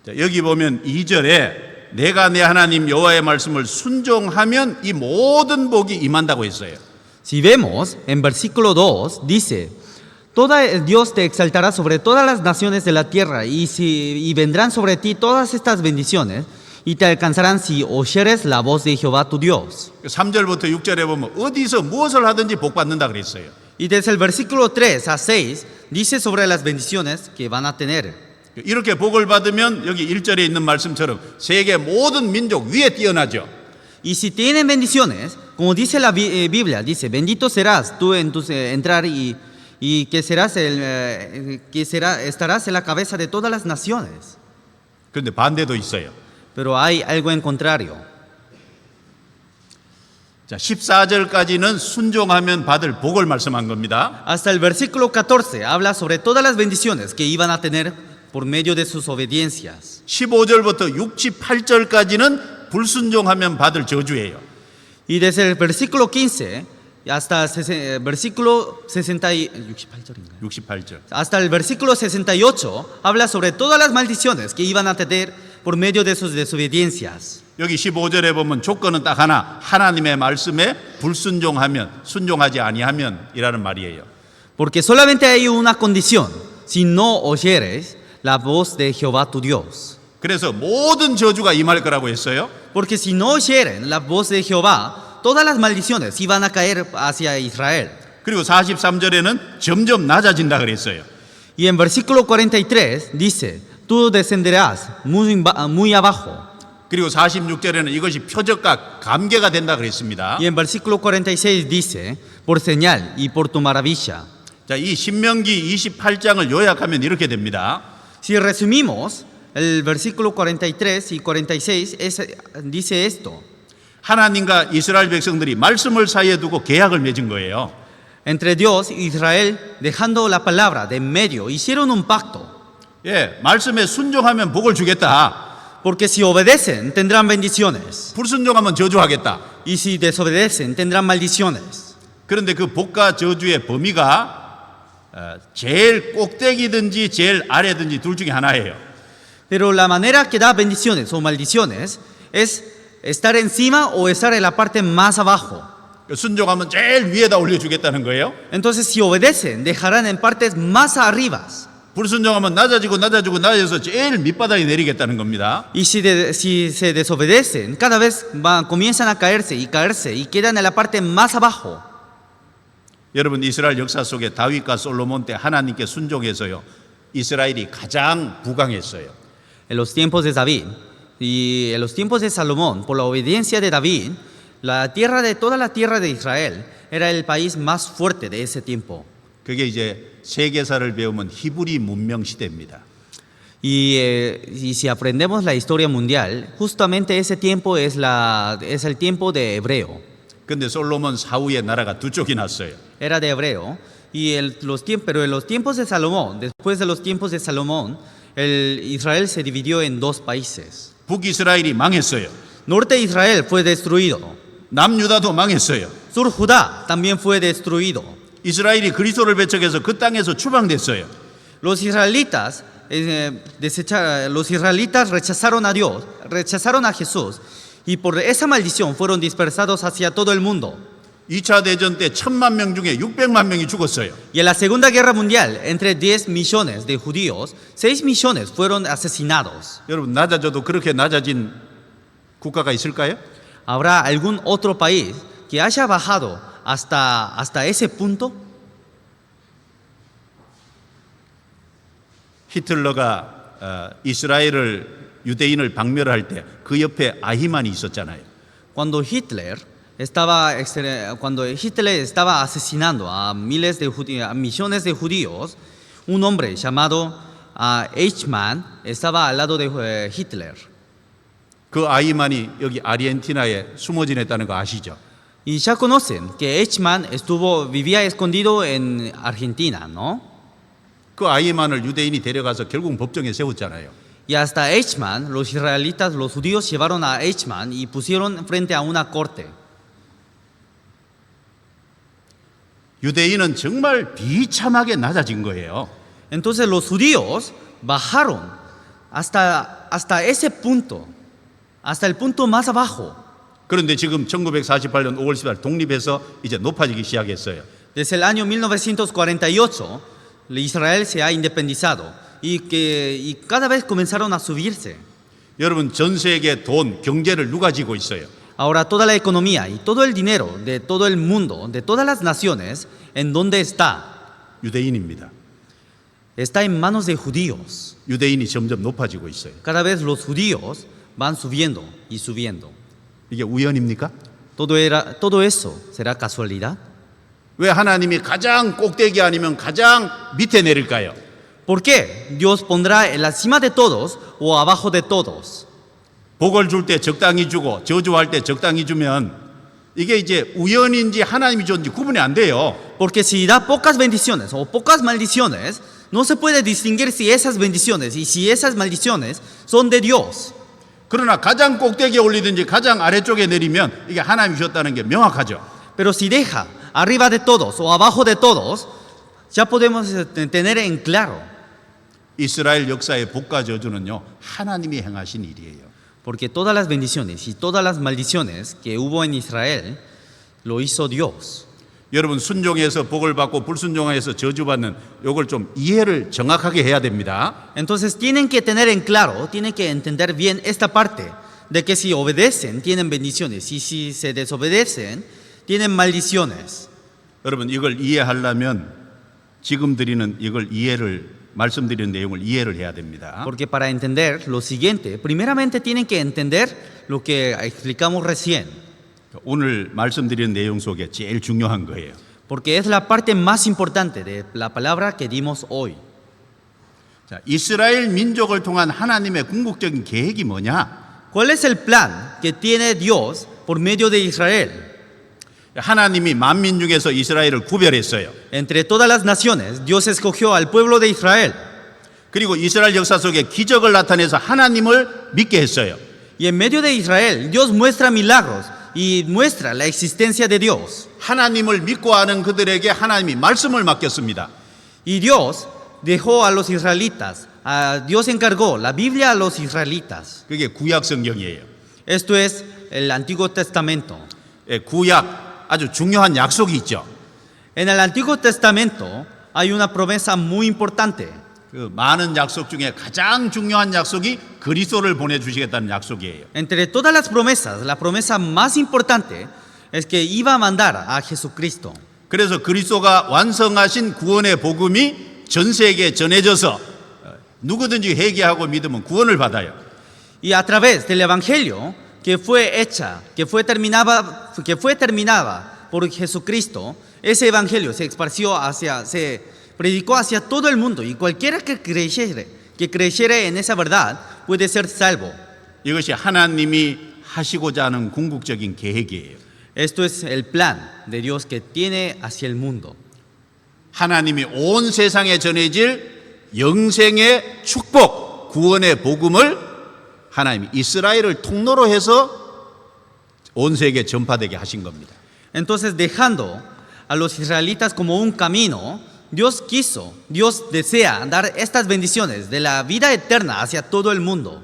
자, 여기 보면 2절에 내가 내 하나님 여호와의 말씀을 순종하면 이 모든 복이 임한다고 했어요. Si vemos en versículo 2, dice, Dios te exaltará sobre todas las naciones de la tierra y vendrán sobre ti todas estas bendiciones y te alcanzarán si oyeres la voz de Jehová tu Dios. 3절부터 6절에 보면 어디서 무엇을 하든지 복 받는다 그랬어요. Y desde el versículo 3 a 6 dice sobre las bendiciones que van a tener. 이렇게 복을 받으면 여기 1절에 있는 말씀처럼 세계 모든 민족 위에 뛰어나죠. Y si tienen bendiciones, como dice la Biblia, dice, bendito serás tú en tu entrar y que estarás en la cabeza de todas las naciones. 그런데 반대도 있어요. Pero hay algo en contrario. 자, 14절까지는 순종하면 받을 복을 말씀한 겁니다. Hasta el versículo 14 habla sobre todas las bendiciones que iban a tener por medio de sus obediencias. 15절부터 68절까지는 불순종하면 받을 저주예요. Y desde el versículo 15 hasta el versículo 68절. hasta el versículo 68 habla sobre todas las maldiciones que iban a tener por medio de sus desobediencias. 여기 15절에 보면 조건은 딱 하나, 하나님의 말씀에 불순종하면, 순종하지 아니하면이라는 말이에요. Porque solamente hay una condición, si no oyeres la voz de Jehová tu Dios. 그래서 모든 저주가 임할 거라고 했어요. Porque si no oyeren la voz de Jehová, todas las maldiciones iban a caer hacia Israel. 그리고 43절에는 점점 낮아진다 그랬어요. Y en versículo 43 dice, tú descenderás muy abajo. 그리고 46절에는 이것이 표적과 감개가 된다 그랬습니다. Y en versículo 46 dice, por señal y por tu maravilla. 자, 이 신명기 28장을 요약하면 이렇게 됩니다. Si resumimos, el versículo 43 y 46 dice esto. 하나님과 이스라엘 백성들이 말씀을 사이에 두고 계약을 맺은 거예요. Entre Dios y Israel, dejando la palabra de en medio, hicieron un pacto. 예, 말씀에 순종하면 복을 주겠다. Porque si obedecen, tendrán bendiciones. 불순종하면 저주하겠다. Y si desobedecen, tendrán maldiciones. 그런데 그 복과 저주의 범위가 제일 꼭대기든지 제일 아래든지 둘 중에 하나예요. Pero la manera que da bendiciones o maldiciones es estar encima o estar en la parte más abajo. 순종하면 제일 위에다 올려주겠다는 거예요. Entonces, si obedecen, dejarán en partes más arriba. 불순종하면 낮아져서 제일 밑바닥에 내리겠다는 겁니다. Y si se desobedecen, cada vez comienzan a caerse y quedan en la parte más abajo. 여러분 이스라엘 역사 속에 다윗과 솔로몬 때 하나님께 순종해서요. 이스라엘이 가장 부강했어요. En los tiempos de David y en los tiempos de Salomón, por la obediencia de David, toda la tierra de Israel era el país más fuerte de ese tiempo. 그게 이제 세계사를 배우면 히브리 문명 시대입니다. Y si aprendemos la historia mundial, justamente ese tiempo es el tiempo de hebreo. 근데 솔로몬 사후에 나라가 두 쪽이 났어요. Era de hebreo. Pero en los tiempos de Salomón, después de los tiempos de Salomón, Israel se dividió en dos países. 북이스라엘이 망했어요. Norte de Israel fue destruido. 남유다도 망했어요. Sur Judá también fue destruido. 이스라엘이 그리스도를 배척해서 그 땅에서 추방됐어요. Los israelitas rechazaron a Dios, rechazaron a Jesús, y por esa maldición fueron dispersados hacia todo el mundo. 2차 대전 때 1,000만 명 중에 600만 명이 죽었어요. Y en la Segunda Guerra Mundial, entre 10 millones de judíos, 6 millones fueron asesinados. 여러분 낮아져도 그렇게 낮아진 국가가 있을까요? ¿Habrá algún otro país que haya bajado hasta ese punto? 히틀러가 유대인을 박멸할 때 그 옆에 아히만이 있었잖아요. Cuando Hitler estaba asesinando a millones de judíos, un hombre llamado Eichmann estaba al lado de Hitler. 그 아히만이 여기 아르헨티나에 숨어 지냈다는 거 아시죠? Y ya conocen que Eichmann vivía escondido en Argentina, ¿no? 그 아히만을 유대인이 데려가서 결국 법정에 세웠잖아요. Y hasta Eichmann, los israelitas, los judíos llevaron a Eichmann y pusieron frente a una corte. 유대인은 정말 비참하게 낮아진 거예요. Entonces los judíos bajaron hasta ese punto, hasta el punto más abajo. 그런데 지금 1948년 5월 10일 독립해서 이제 높아지기 시작했어요. Desde el año 1948, Israel se ha independizado y cada vez comenzaron a subirse. 여러분 전 세계 돈, 경제를 누가 쥐고 있어요? Ahora toda la economía y todo el dinero de todo el mundo, de todas las naciones, ¿en dónde está? 유대인입니다. Está en manos de judíos. 유대인이 점점 높아지고 있어요. Cada vez los judíos van subiendo y subiendo. 이게 우연입니까? ¿Todo eso será casualidad? 왜 하나님이 가장 꼭대기 아니면 가장 밑에 내릴까요? ¿Por qué Dios pondrá en la cima de todos o abajo de todos? 복을 줄 때 적당히 주고 저주할 때 적당히 주면 이게 이제 우연인지 하나님이 줬는지 구분이 안 돼요. Porque si da pocas bendiciones o pocas maldiciones, no se puede distinguir si esas bendiciones y si esas maldiciones son de Dios. 그러나 가장 꼭대기에 올리든지 가장 아래쪽에 내리면 이게 하나님이 줬다는 게 명확하죠. Pero si deja arriba de todos o abajo de todos, ya podemos tener en claro. 이스라엘 역사의 복과 저주는요 하나님이 행하신 일이에요. Porque todas las bendiciones y todas las maldiciones que hubo en Israel lo hizo Dios. 여러분 순종해서 복을 받고 불순종해서 저주받는 요걸 좀 이해를 정확하게 해야 됩니다. Entonces tienen que tener en claro, tienen que entender bien esta parte de que si obedecen tienen bendiciones y si se desobedecen tienen maldiciones. 여러분 이걸 이해하려면 지금 드리는 말씀드리는 내용을 이해를 해야 됩니다. Porque para entender lo siguiente, primeramente tienen que entender lo que explicamos recién. 오늘 말씀드리는 내용 속에 제일 중요한 거예요. Porque es la parte más importante de la palabra que dimos hoy. 자, 이스라엘 민족을 통한 하나님의 궁극적인 계획이 뭐냐? ¿Cuál es el plan que tiene Dios por medio de Israel? 하나님이 만민 중에서 이스라엘을 구별했어요. Entre todas las naciones, Dios escogió al pueblo de Israel. 그리고 이스라엘 역사 속에 기적을 나타내서 하나님을 믿게 했어요. Y en medio de Israel, Dios muestra milagros y muestra la existencia de Dios. 하나님을 믿고 아는 그들에게 하나님이 말씀을 맡겼습니다. Y Dios dejó a los israelitas, Dios encargó la Biblia a los israelitas. 그게 구약 성경이에요. Esto es el Antiguo Testamento. 구약 아주 중요한 약속이 있죠. En el Antiguo Testamento hay una promesa muy importante. 그 많은 약속 중에 가장 중요한 약속이 그리스도를 보내주시겠다는 약속이에요. Entre todas las promesas, la promesa más importante es que iba a mandar a Jesucristo. 그래서 그리스도가 완성하신 구원의 복음이 전 세계에 전해져서 누구든지 회개하고 믿으면 구원을 받아요. Y a través del Evangelio que fue terminada por Jesucristo, ese Evangelio se predicó hacia todo el mundo, y cualquiera que creyera en esa verdad puede ser salvo. 이것이 하나님이 하시고자 하는 궁극적인 계획이에요. Esto es el plan de Dios que tiene hacia el mundo. 하나님이 온 세상에 전해질 영생의 축복, 구원의 복음을 하나님이 이스라엘을 통로로 해서 온 세계에 전파되게 하신 겁니다. Entonces, dejando a los israelitas como un camino, Dios desea dar estas bendiciones de la vida eterna hacia todo el mundo.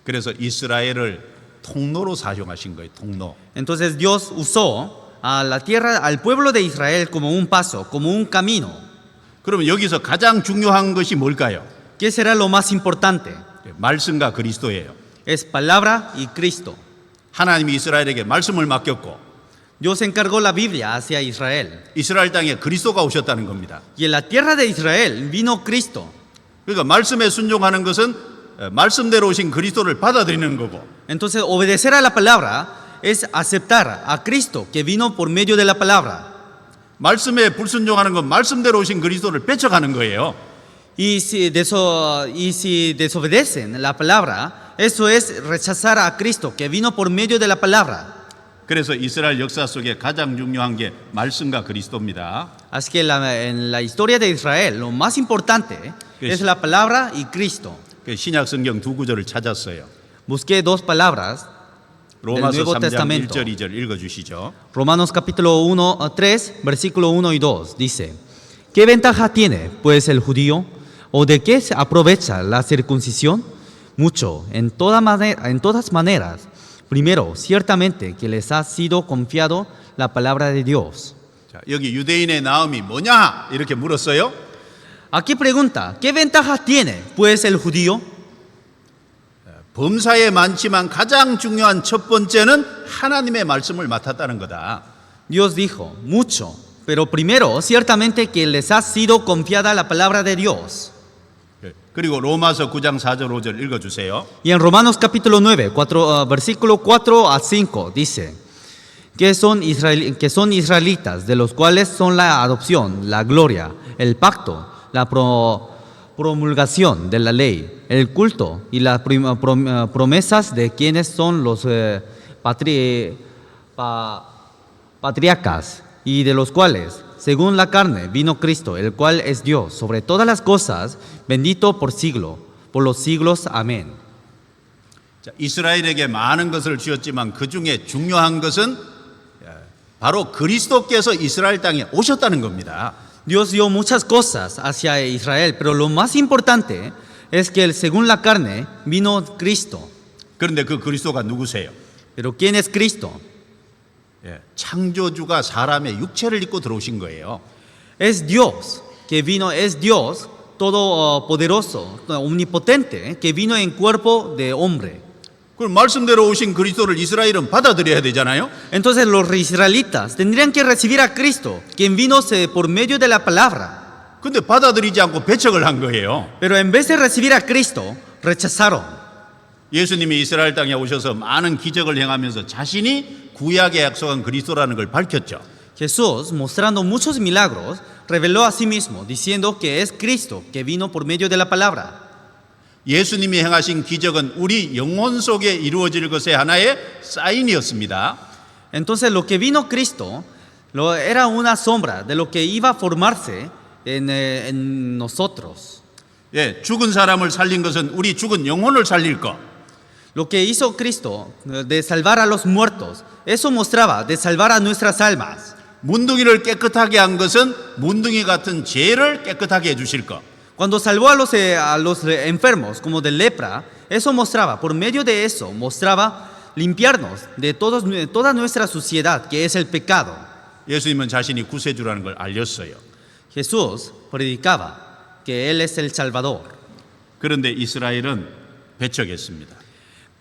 그래서 이스라엘을 통로로 사용하신 거예요. 통로. Entonces Dios usó a la tierra, al pueblo de Israel como un paso, como un camino. 그러면 여기서 가장 중요한 것이 뭘까요? ¿Qué será lo más importante? 말씀과 그리스도예요. Es palabra y Cristo. 하나님이 이스라엘에게 말씀을 맡겼고 Dios encargó la Biblia hacia Israel. 이스라엘 땅에 그리스도가 오셨다는 겁니다. Y en la tierra de Israel vino Cristo. 그러니까 말씀에 순종하는 것은 말씀대로 오신 그리스도를 받아들이는 거고, Entonces, obedecer a la palabra es aceptar a Cristo que vino por medio de la palabra. 말씀에 불순종하는 건 말씀대로 오신 그리스도를 뺏어가는 거예요. Y si desobedecen la palabra, eso es rechazar a Cristo que vino por medio de la palabra. 그래서 이스라엘 역사 속에 가장 중요한 게 말씀과 그리스도입니다. Así que en la historia de Israel lo más importante es la palabra y Cristo. 그 신약 성경 두 구절을 찾았어요. Busqué dos palabras del 로마서 Nuevo 3장 Testamento. 1절 2절 읽어주시죠. Romanos capítulo 3, versículo 1 y 2 dice: ¿Qué ventaja tiene pues el judío? ¿O de qué se aprovecha la circuncisión? Mucho, en todas maneras. Primero, ciertamente que les ha sido confiado la palabra de Dios. 자, 여기 유대인의 나음이 뭐냐 이렇게 물었어요. Aquí pregunta: ¿qué ventaja tiene pues el judío? 범사에 많지만 가장 중요한 첫 번째는 하나님의 말씀을 맡았다는 거다. Dios dijo: mucho, pero primero, ciertamente que les ha sido confiada la palabra de Dios. 그리고 로마서 9장 4절 5절 읽어주세요. Y en Romanos capítulo 9, versículo 4 a 5 dice que son israelitas, de los cuales son la adopción, la gloria, el pacto, la promulgación de la ley, el culto y las promesas de quienes son los patriarcas, y de los cuales, según la carne, vino Cristo, el cual es Dios sobre todas las cosas, bendito por los siglos. Amén. 자, 이스라엘에게 많은 것을 주었지만 그 중에 중요한 것은 바로 그리스도께서 이스라엘 땅에 오셨다는 겁니다. Dios dio muchas cosas hacia Israel, pero lo más importante es que según la carne vino Cristo. 그런데 그 그리스도가 누구세요? Pero ¿quién es Cristo? 창조주가 사람의 육체를 입고 들어오신 거예요. Es Dios que vino, es Dios todopoderoso, omnipotente, que vino en cuerpo de hombre. 그럼 말씀대로 오신 그리스도를 이스라엘은 받아들여야 되잖아요. Entonces los israelitas tendrían que recibir a Cristo, quien vino por medio de la palabra. 근데 받아들이지 않고 배척을 한 거예요. Pero en vez de recibir a Cristo, rechazaron. 예수님이 이스라엘 땅에 오셔서 많은 기적을 행하면서 자신이 구약에 약속한 그리스도라는 걸 밝혔죠. Jesús, mostrando muchos milagros, reveló a sí mismo, diciendo que es Cristo que vino por medio de la palabra. 예수님이 행하신 기적은 우리 영혼 속에 이루어질 것의 하나의 사인이었습니다. Entonces lo que vino Cristo era una sombra de lo que iba a formarse en nosotros. 죽은 사람을 살린 것은 우리 죽은 영혼을 살릴 것. Lo que hizo Cristo de salvar a los muertos, eso mostraba de salvar a nuestras almas. 문둥이를 깨끗하게 한 것은 문둥이 같은 죄를 깨끗하게 해주실 것. Cuando salvó a los enfermos como de lepra, eso mostraba, por medio de eso, mostraba limpiarnos de toda nuestra suciedad, que es el pecado. 예수님은 자신이 구세주라는 걸 알렸어요. Jesús predicaba que Él es el Salvador. 그런데 이스라엘은 배척했습니다.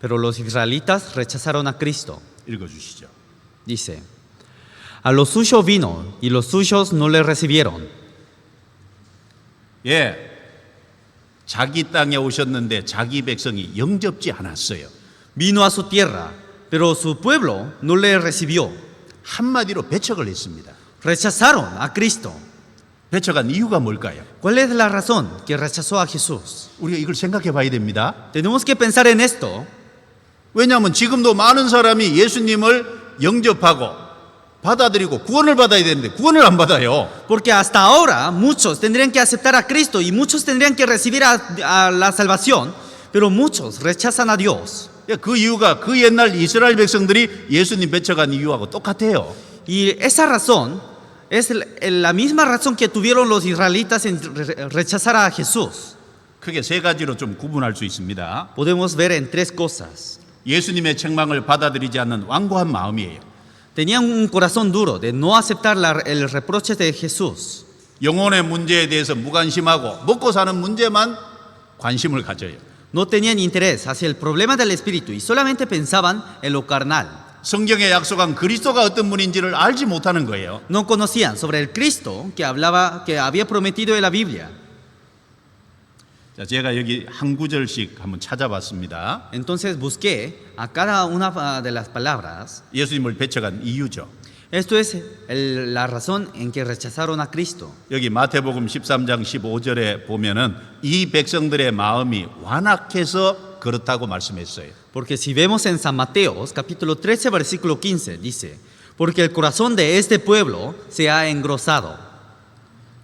Pero los israelitas rechazaron a Cristo. 읽어주시죠. Dice: a los suyos vino y los suyos no le recibieron. 자기 땅에 오셨는데 자기 백성이 영접지 않았어요. Vino a su tierra, pero su pueblo no le recibió. 한마디로 배척을 했습니다. Rechazaron a Cristo. 배척한 이유가 뭘까요? ¿Cuál es la razón que rechazó a Jesús? 우리가 이걸 생각해 봐야 됩니다. Tenemos que pensar en esto, 왜냐하면 지금도 많은 사람이 예수님을 영접하고 받아들이고 구원을 받아야 되는데 구원을 안 받아요. porque hasta ahora muchos tendrían que aceptar a Cristo y muchos tendrían que recibir a la salvación, pero muchos rechazan a Dios. 그 이유가 그 옛날 이스라엘 백성들이 예수님 배척한 이유하고 똑같아요. Y esa razón es la misma razón que tuvieron los israelitas en rechazar a Jesús. 크게 세 가지로 좀 구분할 수 있습니다. Podemos ver en tres cosas. 예수님의 책망을 받아들이지 않는 완고한 마음이에요. Tenían un corazón duro de no aceptar el reproche de Jesús. 영혼의 문제에 대해서 무관심하고 먹고 사는 문제만 관심을 가져요. No tenían interés hacia el problema del espíritu y solamente pensaban en lo carnal. 성경에 약속한 그리스도가 어떤 분인지를 알지 못하는 거예요. No conocían sobre el Cristo que había prometido en la Biblia. 자, 제가 여기 한 구절씩 한번 찾아봤습니다. Entonces busqué a cada una de las palabras. 예수님을 배척한 이유죠. Esto es la razón en que rechazaron a Cristo. 여기 마태복음 13장 15절에 보면은 이 백성들의 마음이 완악해서 그렇다고 말씀했어요. Porque si vemos en San Mateo, capítulo 13, versículo 15, dice, porque el corazón de este pueblo se ha engrosado.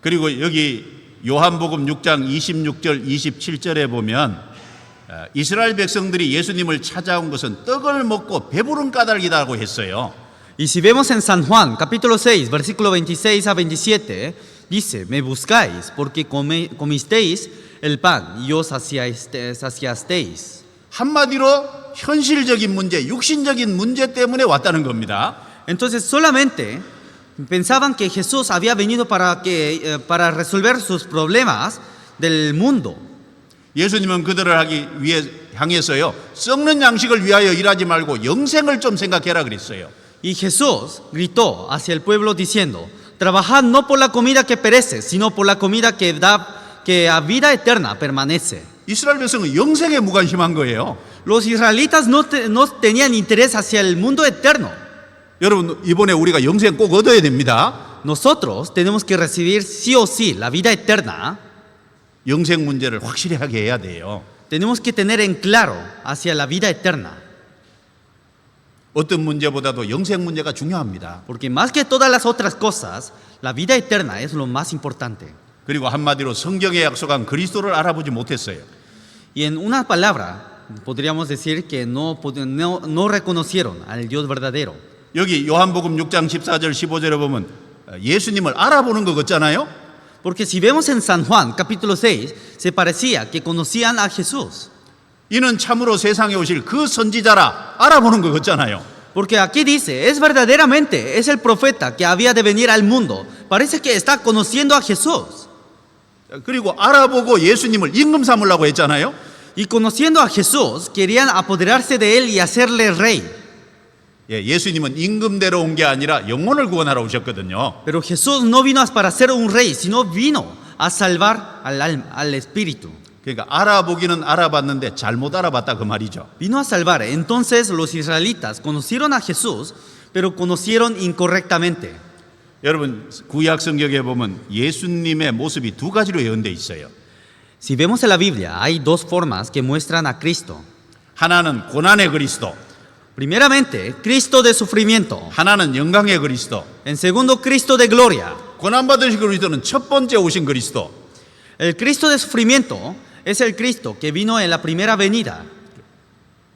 그리고 여기 요한복음 6장 26절 27절에 보면 이스라엘 백성들이 예수님을 찾아온 것은 떡을 먹고 배부른 까닭이라고 했어요. Y si vemos en San Juan, capítulo 6, versículo 26 a 27, dice, me buscáis porque comisteis el pan y os saciasteis. 한마디로 현실적인 문제, 육신적인 문제 때문에 왔다는 겁니다. Entonces solamente pensaban que Jesús había venido para resolver sus problemas del mundo. 예수님은 그들을 향해서요, 썩는 양식을 위하여 일하지 말고 영생을 좀 생각해라 그랬어요. Y Jesús gritó hacia el pueblo diciendo, trabajad no por la comida que perece, sino por la comida que a vida eterna permanece. 이스라엘 백성은 영생에 무관심한 거예요. Los israelitas no tenían interés hacia el mundo eterno. 여러분, 이번에 우리가 영생 꼭 얻어야 됩니다. Nosotros tenemos que recibir sí o sí la vida eterna. 영생 문제를 확실히 하게 해야 돼요. Tenemos que tener en claro hacia la vida eterna. 어떤 문제보다도 영생 문제가 중요합니다. Porque más que todas las otras cosas, la vida eterna es lo más importante. 그리고 한마디로 성경에 약속한 그리스도를 알아보지 못했어요. Y en una palabra, podríamos decir que no reconocieron al Dios verdadero. 여기 요한복음 6장 14절 15절에 보면 예수님을 알아보는 것 같잖아요. Porque si vemos en San Juan, capítulo 6, se parecía que conocían a Jesús. 이는 참으로 세상에 오실 그 선지자라 알아보는 것 같잖아요. Porque aquí dice, es verdaderamente, es el profeta que había de venir al mundo. Parece que está conociendo a Jesús. 그리고 알아보고 예수님을 임금 삼으려고 했잖아요. Y conociendo a Jesús, querían apoderarse de él y hacerle rey. 예수님은 임금대로 온 게 아니라 영혼을 구원하러 오셨거든요. Pero Jesús no vino para ser un rey, sino vino a salvar al espíritu. 그러니까 알아보기는 알아봤는데 잘못 알아봤다 그 말이죠. Vino a salvar. Entonces los israelitas conocieron a Jesús, pero conocieron incorrectamente. 여러분 구약 성경에 보면 예수님의 모습이 두 가지로 예언돼 있어요. Si vemos en la Biblia, hay dos formas que muestran a Cristo. 하나는 고난의 그리스도, Primeramente, Cristo de sufrimiento. 하나는 영광의 그리스도. En segundo, Cristo de gloria. 고난받으신 그리스도는 첫 번째 오신 그리스도. El Cristo de sufrimiento es el Cristo que vino en la primera venida.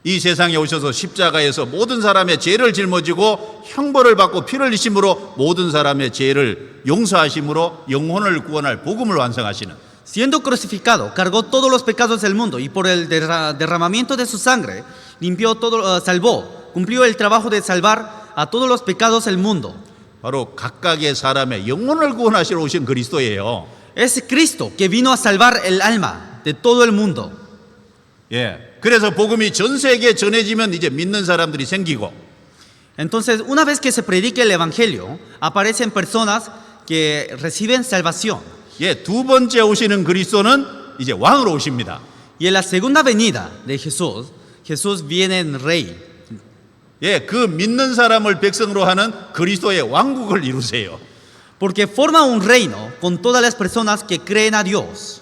이 세상에 오셔서 십자가에서 모든 사람의 죄를 짊어지고 형벌을 받고 피를 흘리심으로 모든 사람의 죄를 용서하심으로 영혼을 구원할 복음을 완성하시는, Siendo crucificado, cargó todos los pecados del mundo y por el derramamiento de su sangre limpió todo, salvó, cumplió el trabajo de salvar a todos los pecados del mundo. 바로 각각의 사람의 영혼을 구원하시러 오신 그리스도예요. Es Cristo que vino a salvar el alma de todo el mundo. 그래서 복음이 전 세계에 전해지면 이제 믿는 사람들이 생기고, Entonces, una vez que se predique el evangelio, aparecen personas que reciben salvación. 두 번째 오시는 그리스도는 이제 왕으로 오십니다. Y en la segunda venida de Jesús, Jesús viene en rey. 예, 그 믿는 사람을 백성으로 하는 그리스도의 왕국을 이루세요. Porque forma un reino con todas las personas que creen a Dios.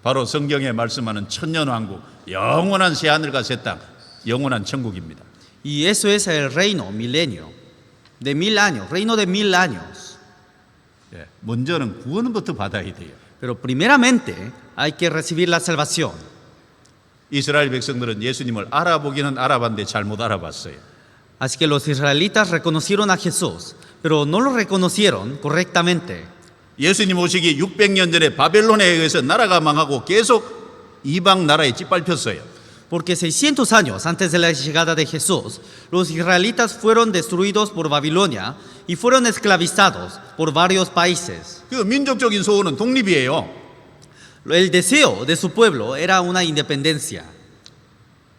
바로 성경에 말씀하는 천년 왕국, 영원한 새 하늘과 새 땅, 영원한 천국입니다. Y eso es el reino milenio, de 1000 años, reino de 1000 años. 예, 먼저는 구원부터 받아야 돼요. Pero primeramente hay que recibir la salvación. 이스라엘 백성들은 예수님을 알아보기는 알아봤는데 잘못 알아봤어요. Así que los israelitas reconocieron a Jesús, pero no lo reconocieron correctamente. 예수님 오시기 600년 전에 바벨론에 의해서 나라가 망하고 계속 이방 나라에 짓밟혔어요. Porque 600 años antes de la llegada de Jesús, los israelitas fueron destruidos por Babilonia y fueron esclavizados por varios países. 그 민족적인 소원은 독립이에요. El deseo de su pueblo era una independencia.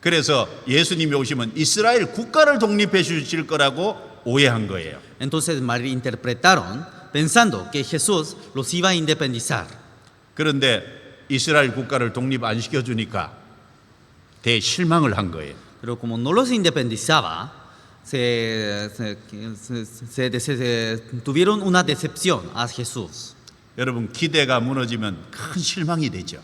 그래서 예수님이 오시면 이스라엘 국가를 독립해 주실 거라고 오해한 거예요. Entonces malinterpretaron pensando que Jesús los iba a independizar. 그런데 이스라엘 국가를 독립 안 시켜주니까 대실망을 한 거예요. Pero como no los independizaba, tuvieron una decepción a Jesús. 여러분 기대가 무너지면 큰 실망이 되죠.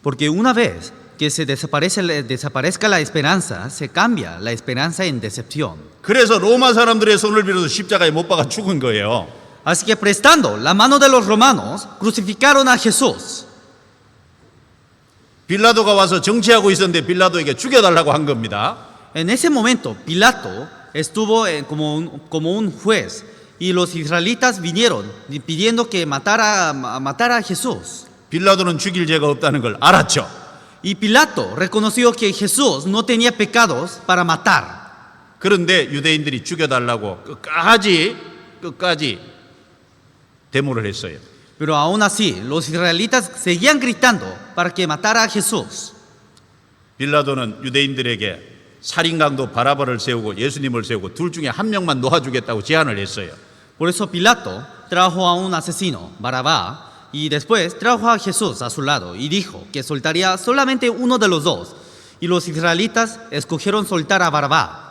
Porque una vez que desaparezca la esperanza, se cambia la esperanza en decepción. 그래서 로마 사람들의 손을 빌어서 십자가에 못 박아 죽은 거예요. Así que prestando la mano de los romanos, crucificaron a Jesús. 빌라도가 와서 정치하고 있었는데 빌라도에게 죽여달라고 한 겁니다. En ese momento, Pilato estuvo como un juez y los israelitas vinieron pidiendo que matara a Jesús. 빌라도는 죽일 죄가 없다는 걸 알았죠. Y Pilato reconoció que Jesús no tenía pecados para matar. 그런데 유대인들이 죽여달라고 끝까지 데모를 했어요. Pero aún así, los israelitas seguían gritando para que matara a Jesús. 빌라도는 유대인들에게 살인강도 바라바를 세우고 예수님을 세우고 둘 중에 한 명만 놓아주겠다고 제안을 했어요. Por eso Pilato trajo a un asesino, Barabá, y después trajo a Jesús a su lado y dijo que soltaría solamente uno de los dos. Y los israelitas escogieron soltar a Barabá.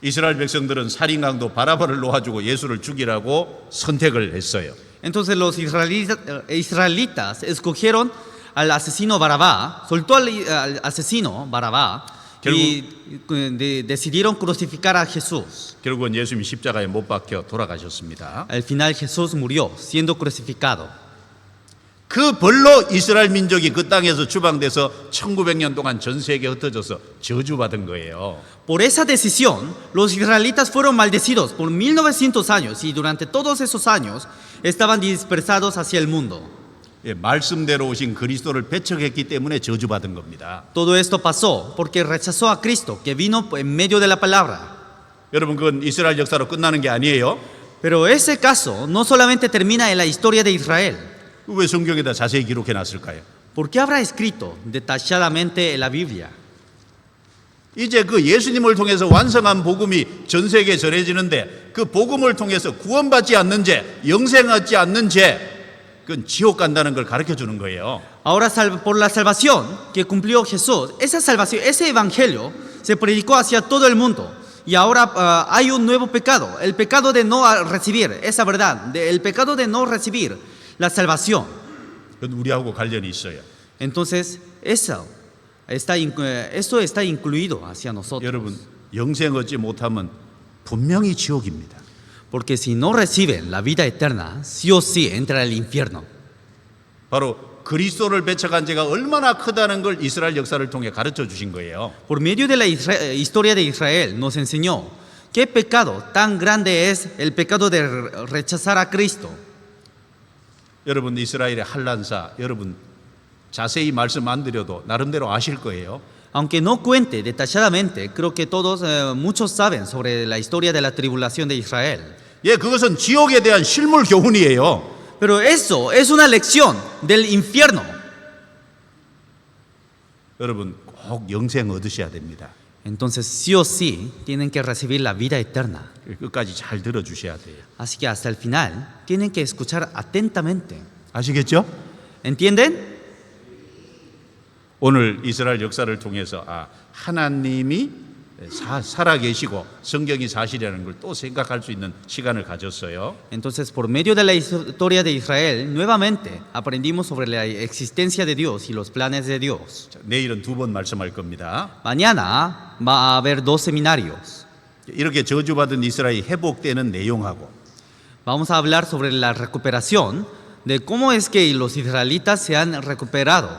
이스라엘 백성들은 살인강도 바라바를 놓아주고 예수를 죽이라고 선택을 했어요. Entonces los israelitas escogieron al asesino Barabá, soltó al asesino Barabá y decidieron crucificar a Jesús. 결국은 예수님이 십자가에 못 박혀 돌아가셨습니다. Al final Jesús murió siendo crucificado. 그 벌로 이스라엘 민족이 그 땅에서 추방돼서 1900년 동안 전 세계에 흩어져서 저주받은 거예요. Por esa decisión, los israelitas fueron maldecidos por 1900 años y durante todos esos años estaban dispersados hacia el mundo. 예, 말씀대로 오신 그리스도를 배척했기 때문에 저주받은 겁니다. Todo esto pasó porque rechazó a Cristo que vino en medio de la palabra. 여러분 그건 이스라엘 역사로 끝나는 게 아니에요. Pero ese caso no solamente termina en la historia de Israel. 왜 성경에다 자세히 기록해 놨을까요? ¿Por qué habrá escrito detalladamente en la Biblia? 이제 그 예수님을 통해서 완성한 복음이 전 세계에 전해지는데 그 복음을 통해서 구원받지 않는 죄, 영생하지 않는 죄, 그건 지옥 간다는 걸 가르쳐 주는 거예요. Ahora por la salvación que cumplió Jesús, esa salvación, ese evangelio se predicó hacia todo el mundo. Y ahora hay un nuevo pecado, el pecado de no recibir esa verdad, el pecado de no recibir la salvación. 그건 우리하고 관련이 있어요. Entonces, esto está incluido hacia nosotros. 여러분 영생 얻지 못하면 분명히 지옥입니다. Porque si no reciben la vida eterna, sí o sí entra al infierno. 바로 그리스도를 배척한 죄가 얼마나 크다는 걸 이스라엘 역사를 통해 가르쳐 주신 거예요. Por medio de la historia de Israel nos enseñó qué pecado tan grande es el pecado de rechazar a Cristo. 여러분 이스라엘의 한란사 여러분 자세히 말씀 안 드려도 나름대로 아실 거예요. Aunque no cuente detalladamente, creo que muchos saben sobre la historia de la tribulación de Israel. 예, 그것은 지옥에 대한 실물 교훈이에요. Pero eso es una lección del infierno. 여러분 꼭 영생 얻으셔야 됩니다. Entonces sí o sí tienen que recibir la vida eterna. 끝까지 잘 들어주셔야 돼요. Así que hasta el final tienen que escuchar atentamente. 아시겠죠? ¿Entienden? 오늘 이스라엘 역사를 통해서 하나님이 살아계시고 성경이 사실이라는 걸 또 생각할 수 있는 시간을 가졌어요. Entonces, por medio de la historia de Israel, nuevamente aprendimos sobre la existencia de Dios y los planes de Dios. 자, 내일은 2번 말씀할 겁니다. Mañana va a haber 2 seminarios. 이렇게 저주받은 이스라엘이 회복되는 내용하고 Vamos a hablar sobre la recuperación, de cómo es que los israelitas se han recuperado.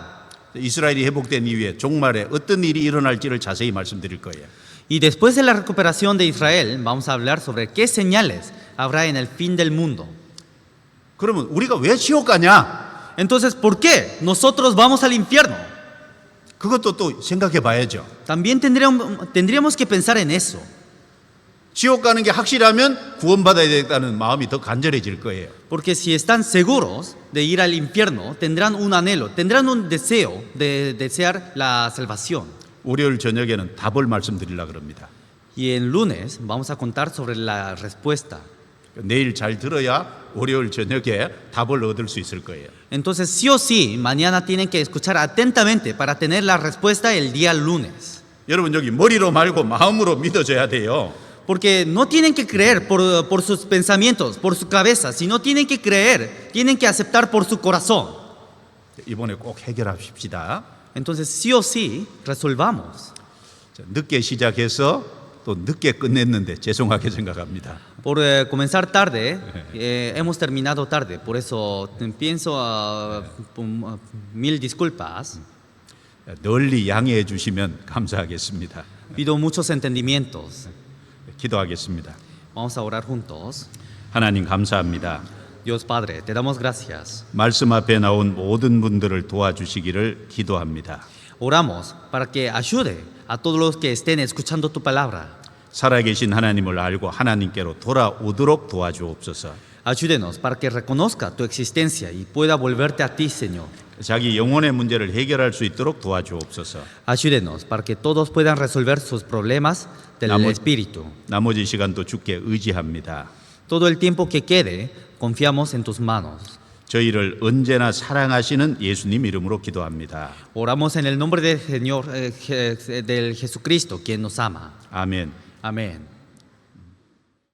이스라엘이 회복된 이후에 종말에 어떤 일이 일어날지를 자세히 말씀드릴 거예요. Y después de la recuperación de Israel, vamos a hablar sobre qué señales habrá en el fin del mundo. 그러면 우리가 왜 지옥 가냐? Entonces, ¿por qué nosotros vamos al infierno? 그것도 또 생각해 봐야죠. También tendríamos que pensar en eso. 지옥 가는 게 확실하면 구원받아야 되겠다는 마음이 더 간절해질 거예요. Porque si están seguros de ir al infierno, tendrán un anhelo, tendrán un deseo de desear la salvación. 월요일 저녁에는 답을 말씀드리려고 합니다. Y en lunes vamos a contar sobre la respuesta. 내일 잘 들어야 월요일 저녁에 답을 얻을 수 있을 거예요. Entonces, sí o sí, mañana tienen que escuchar atentamente para tener la respuesta el día lunes. 여러분 여기 머리로 말고 마음으로 믿어줘야 돼요. Porque no tienen que creer por sus pensamientos, por su cabeza, sino tienen que creer, tienen que aceptar por su corazón. 이번에 꼭 해결합시다. Entonces, sí o sí, resolvamos. 자, 늦게 시작해서 또 늦게 끝냈는데 죄송하게 생각합니다. Por comenzar tarde, hemos terminado tarde, por eso pienso mil disculpas. 널리 양해해 주시면 감사하겠습니다. Pido muchos entendimientos. 기도하겠습니다. Vamos a orar juntos. 하나님 감사합니다. Dios Padre, te damos gracias. 말씀 앞에 나온 모든 분들을 도와주시기를 기도합니다. Oramos para que ayude a todos los que estén escuchando tu palabra. 살아계신 하나님을 알고 하나님께로 돌아오도록 도와주옵소서. Ayúdenos para que reconozca tu existencia y pueda volverte a ti, Señor. 자기 영혼의 문제를 해결할 수 있도록 도와주옵소서. Ayúdenos para que todos puedan resolver sus problemas del espíritu. 나머지 시간도 주께 의지합니다. Todo el tiempo que quede, confiamos en tus manos. 저희를 언제나 사랑하시는 예수님 이름으로 기도합니다. Oramos en el nombre del Señor, del Jesucristo, quien nos ama. 아멘. Amén.